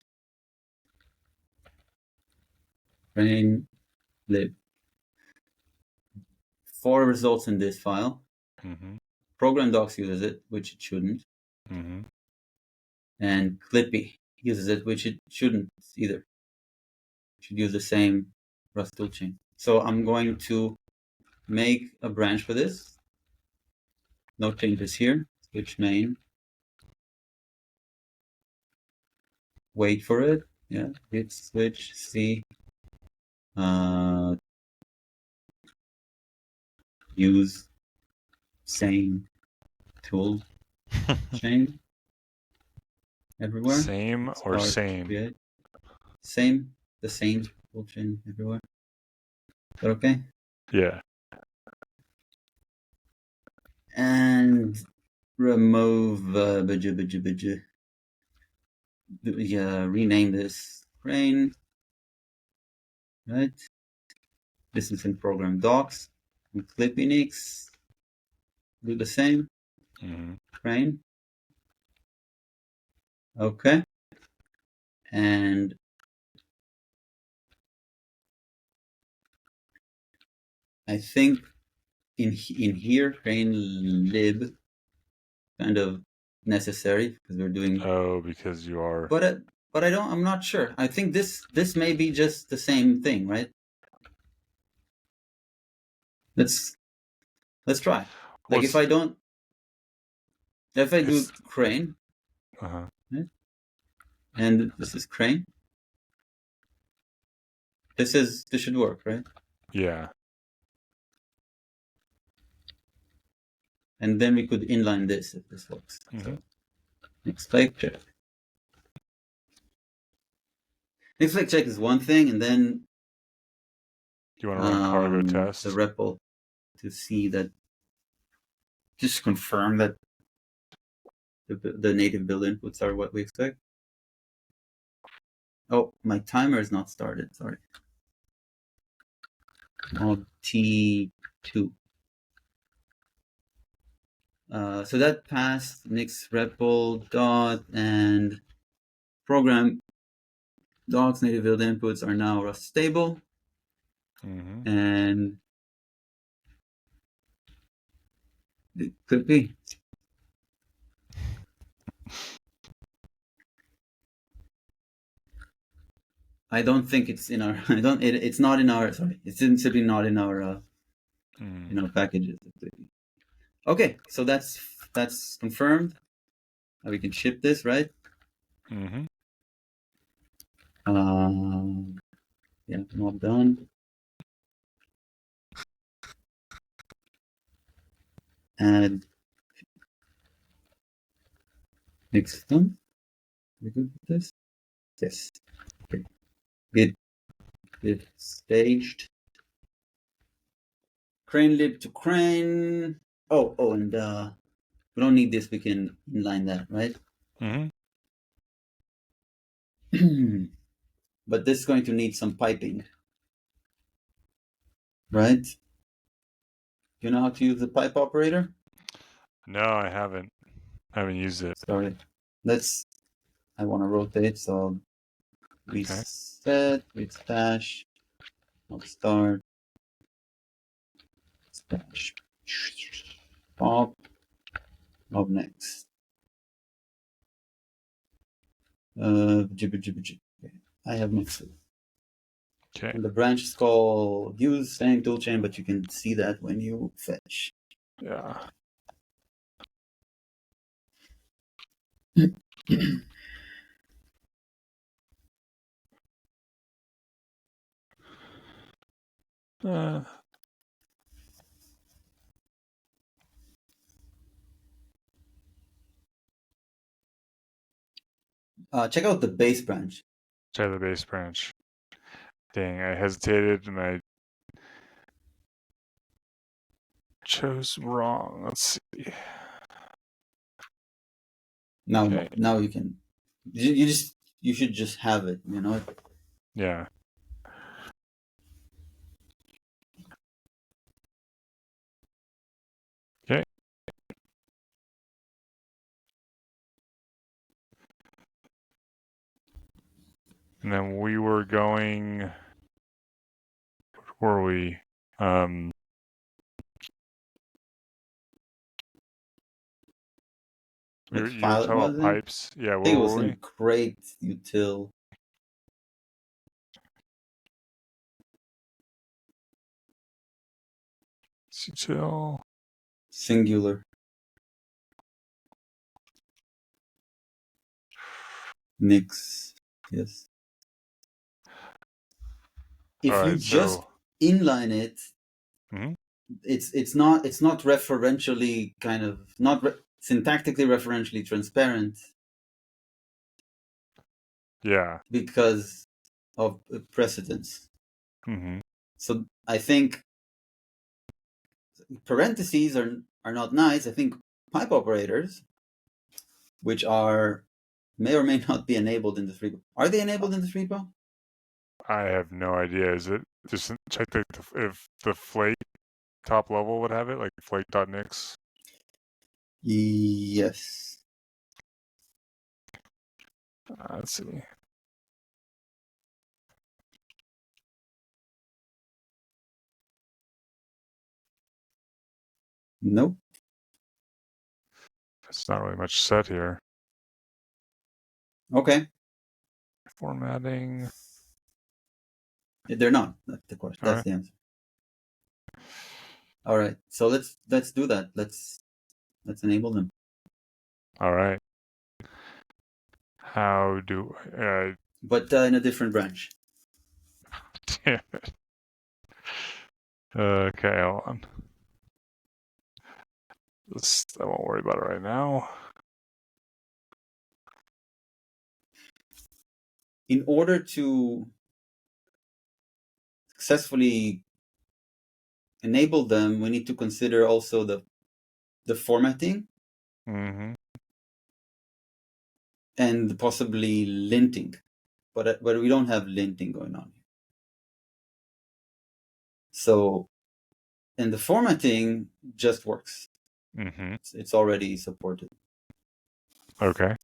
Crane lib. 4 results in this file. Mm-hmm. Program docs uses it, which it shouldn't. Mm-hmm. And Clippy uses it, which it shouldn't either. It should use the same Rust toolchain. So I'm going to make a branch for this. No changes here. Switch main. Wait for it. Yeah, hit switch C. Use same tool chain everywhere. Same or same? Create. Same, the same tool chain everywhere. Is that okay? Yeah. And remove rename this crane. Right. This is in program docs. And clip Unix. Do the same. Crane. Okay. And I think in here, crane lib kind of necessary because we're doing. Oh, because you are. But I'm not sure. I think this may be just the same thing, right? Let's try. Like if I do crane, right? And this is crane. This should work, right? Yeah. And then we could inline this if this works. So next flag check. Next flag check is one thing, and then you want to run cargo test the REPL to see that, just confirm that the native build inputs are what we expect. Oh, my timer is not started. Sorry. Mob T2. So that passed. Nix REPL dot and program docs native build inputs are now Rust stable. And it could be. I don't think it's in our. It's not in our. Sorry, it's simply not in our in our packages. Okay, so that's confirmed. Now we can ship this, right? Mm-hmm. Yeah, mob done. Add next one. We good with this? Yes. Okay. Git staged. Crane lib to crane. Oh, and we don't need this. We can inline that, right? Mm-hmm. But this is going to need some piping, right? You know how to use the pipe operator? No, I haven't. I haven't used it. Sorry. I want to rotate, so Okay. reset, stash, start, stash, pop, next. Okay. I have mixed it. Okay. And the branch is called use staying toolchain, but you can see that when you fetch. Yeah. Uh, Check out the base branch. Try the base branch. Dang, I hesitated and I chose wrong. Let's see. Now, Okay. now you can. You should just have it. You know. Yeah. Okay. And then we were going. Where were we? You What were file it talking about was in? pipes. Yeah. I think Where it was were in we? crate util Chill. singular. Nix. Yes. All If you right. just So. inline it, Mm-hmm. it's not referentially kind of not syntactically referentially transparent Yeah. because of precedence. Mm-hmm. So I think parentheses are not nice. I think pipe operators, which may or may not be enabled in the repo. Are they enabled in this repo? I have no idea. Is it just check if the flake top level would have it, like flake.nix? Yes. Let's see. Nope. It's not really much set here. Okay. Formatting. They're not. That's the question. All That's right. the answer. All right. So let's do that. Let's enable them. All right. How do But in a different branch. damn it. Okay, hold on. I won't worry about it right now. In order to successfully enable them, we need to consider also the formatting Mm-hmm. and possibly linting. But we don't have linting going on here. So, and the formatting just works. Mm-hmm. It's already supported. Okay.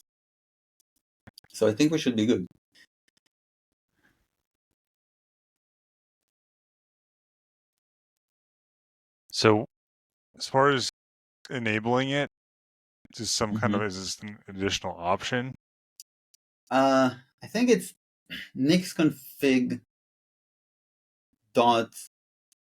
So I think we should be good. So as far as enabling it, just some kind of Mm-hmm. is this an additional option? I think it's nix config dot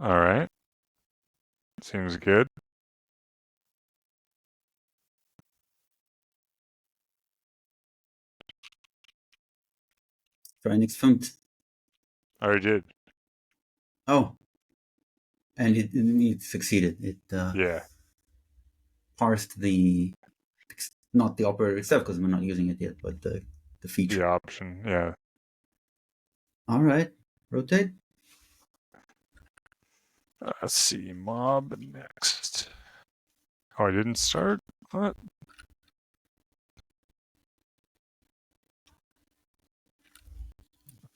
All right. Seems good. Try nichts funkt. I already did. Oh, and it succeeded. It Yeah. parsed not the operator itself because we're not using it yet, but the feature. The option. Yeah. All right, rotate. Let's see. Mob next. Oh, I didn't start? What?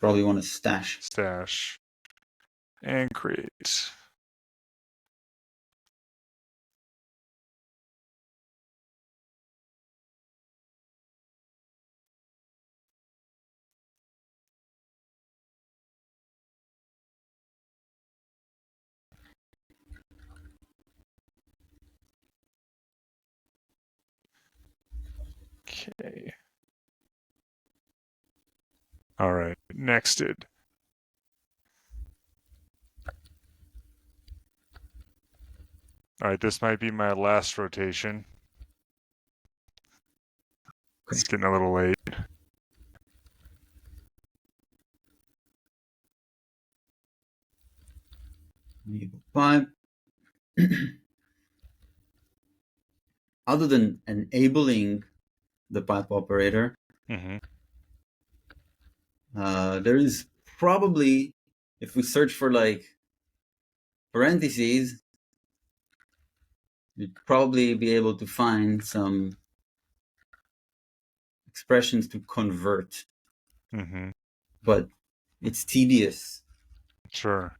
Probably want to stash. Stash. And create. Okay. All right. Nexted. All right. This might be my last rotation. Okay. It's getting a little late. Enable 5. Other than enabling the pipe operator, Mm-hmm. there is probably, if we search for like parentheses, you'd probably be able to find some expressions to convert, Mm-hmm. but it's tedious. Sure.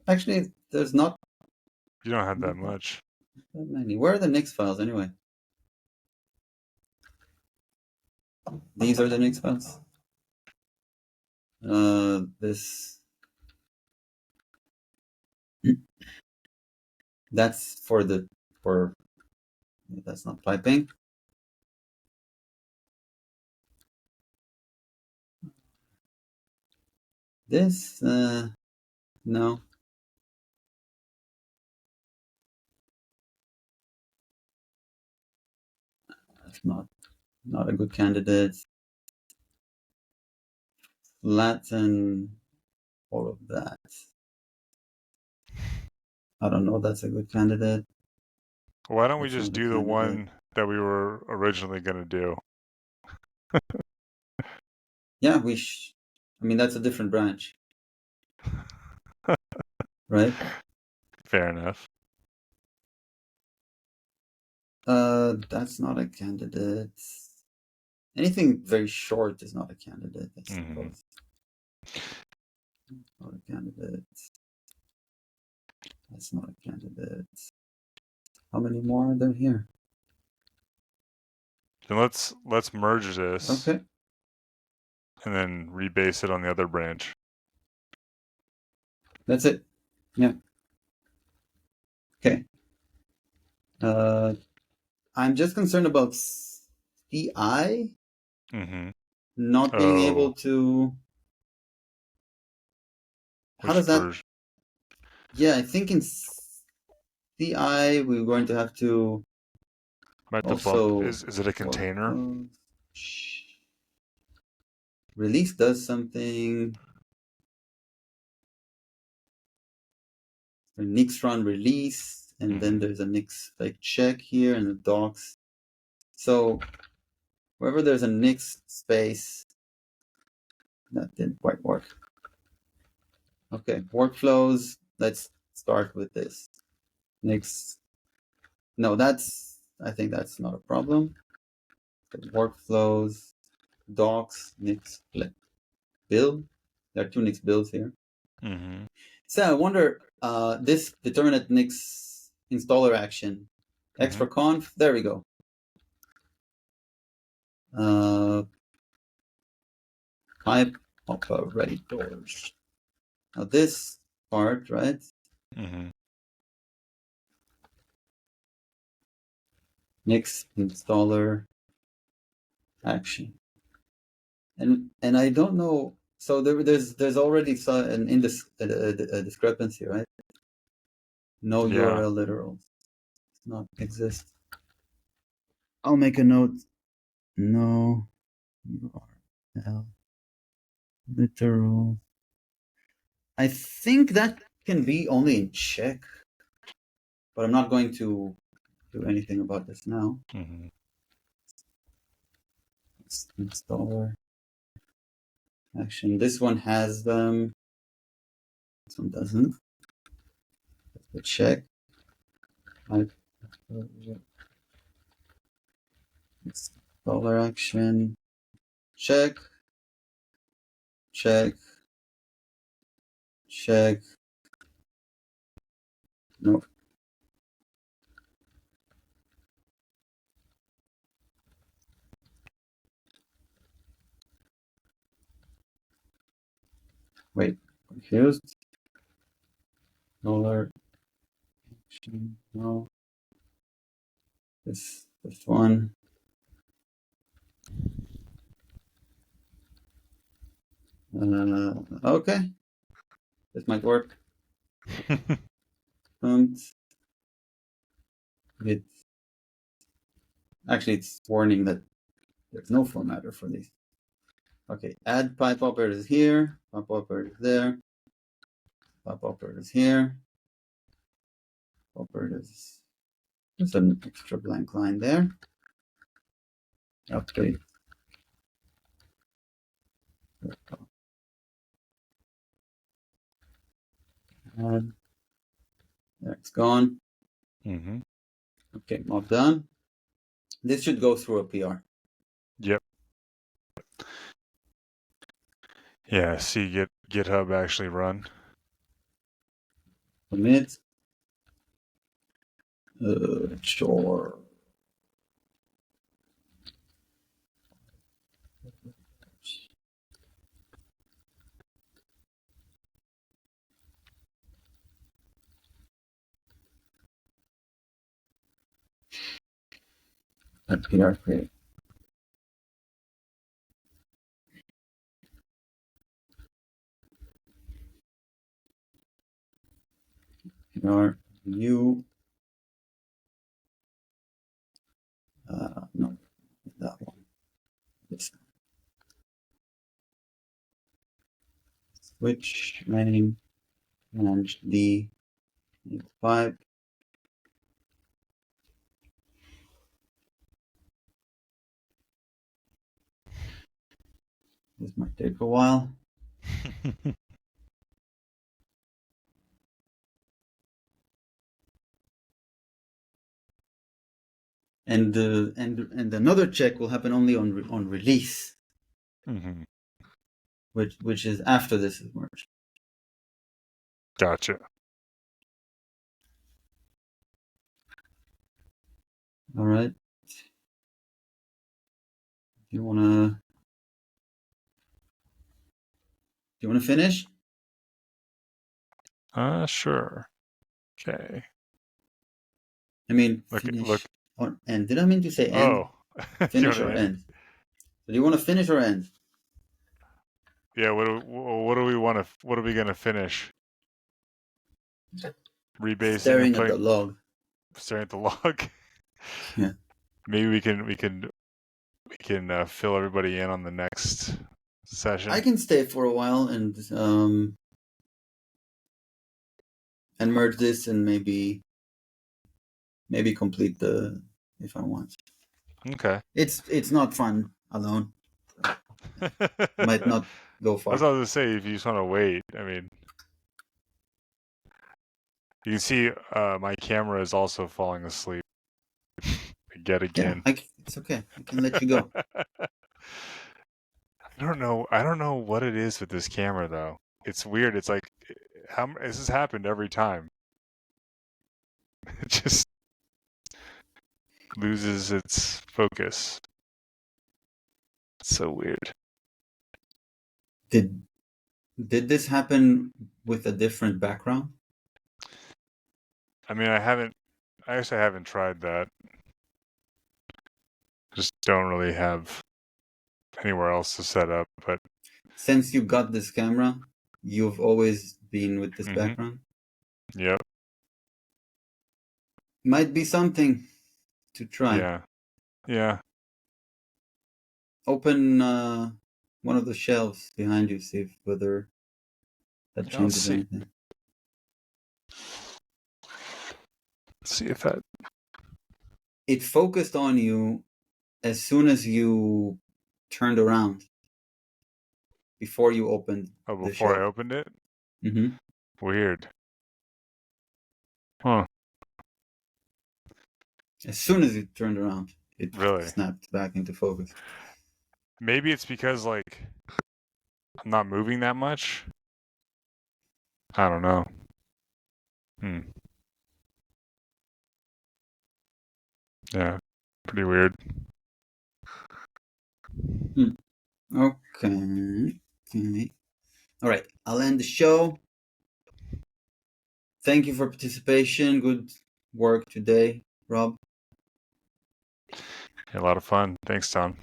Actually, there's not You don't have that much. that many. Where are the Nix files anyway? These are the Nix files. This that's for that's not piping. This no. That's not a good candidate. Latin, all of that. I don't know. That's a good candidate. Why don't we That's just not a do the candidate. one that we were originally going to do? Yeah, I mean, that's a different branch, right? Fair enough. That's not a candidate. Anything very short is not a candidate, I Mm-hmm. suppose. Not a candidate. That's not a candidate. How many more are there here? Then let's merge this Okay. and then rebase it on the other branch. That's it. Yeah. Okay. I'm just concerned about CI Mm-hmm. not being able Oh, to. How which does that? version? Yeah, I think in CI we're going to have to Might have to bump. also Is it a work. container? Release does something. A Nix run release, and then Mm-hmm. there's a Nix like check here and the docs. So wherever there's a Nix space, that didn't quite work. Okay, workflows. Let's start with this. Nix. No, I think that's not a problem. Workflows, docs, Nix build. There are two Nix builds here. Mm-hmm. So I wonder, this determinate Nix installer action, Mm-hmm. extra conf, there we go. Pipe operators. Now this part, right? Mm-hmm. Nix installer action. And I don't know. So there's already a discrepancy, right? No Yeah. URL literals does not exist. I'll make a note. No URL literal. I think that can be only in Czech, but I'm not going to do anything about this now. Mm-hmm. Installer action. This one has them. This one doesn't. Let's check. Installer action. Check. Check. Check. No. Wait. Confused. Installer action. No. This one. Okay. This might work. It actually it's warning that there's no formatter for these. Okay, add pipe operators here, pipe operators there, pipe operators here, operators. There's an extra blank line there. Update. Add. There it's gone. Mm-hmm. Okay, mob done. This should go through a PR. Yep. Yeah. See GitHub actually run. Commit. Sure. PR create. PR view. No, that one. This switch name manage the pipe. This might take a while. And another check will happen only on release, Mm-hmm. which is after this is merged. Gotcha. All right. Do you wanna finish? Sure. Okay. I mean, Look. finish or end. Did I mean to say end? Oh. Do you want Finish to or end? end? So do you want to finish or end? Yeah. What do we want to? What are we gonna finish? Rebasing and Staring at the putting log. staring at the log. Yeah. Maybe we can fill everybody in on the next session. I can stay for a while and merge this and maybe complete the if I want. Okay. It's not fun alone. Might That's not go what far. I was gonna say. If you just want to wait, I mean, you can see my camera is also falling asleep yet Yeah, again. it's okay. I can let you go. I don't know what it is with this camera though. It's weird. It's like this has happened every time. It just loses its focus. It's so weird. Did this happen with a different background? I mean, I guess I haven't tried that. Just don't really have anywhere else to set up. But since you got this camera, you've always been with this background. Yep. Might be something to try. Yeah. Open one of the shelves behind you, see whether that changes anything. See if that. It focused on you as soon as you turned around. Before you opened Oh, the before shelf. I opened it? Mm-hmm. Weird. Huh. As soon as you turned around, it Really? snapped back into focus. Maybe it's because, like, I'm not moving that much. I don't know. Yeah. Pretty weird. Okay. All right. I'll end the show. Thank you for participation. Good work today, Rob. Yeah, a lot of fun. Thanks, Tom.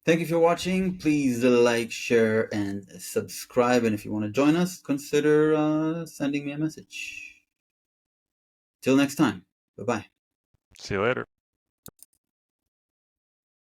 Thank you for watching. Please like, share, and subscribe. And if you want to join us, consider sending me a message. Till next time. Bye-bye. See you later.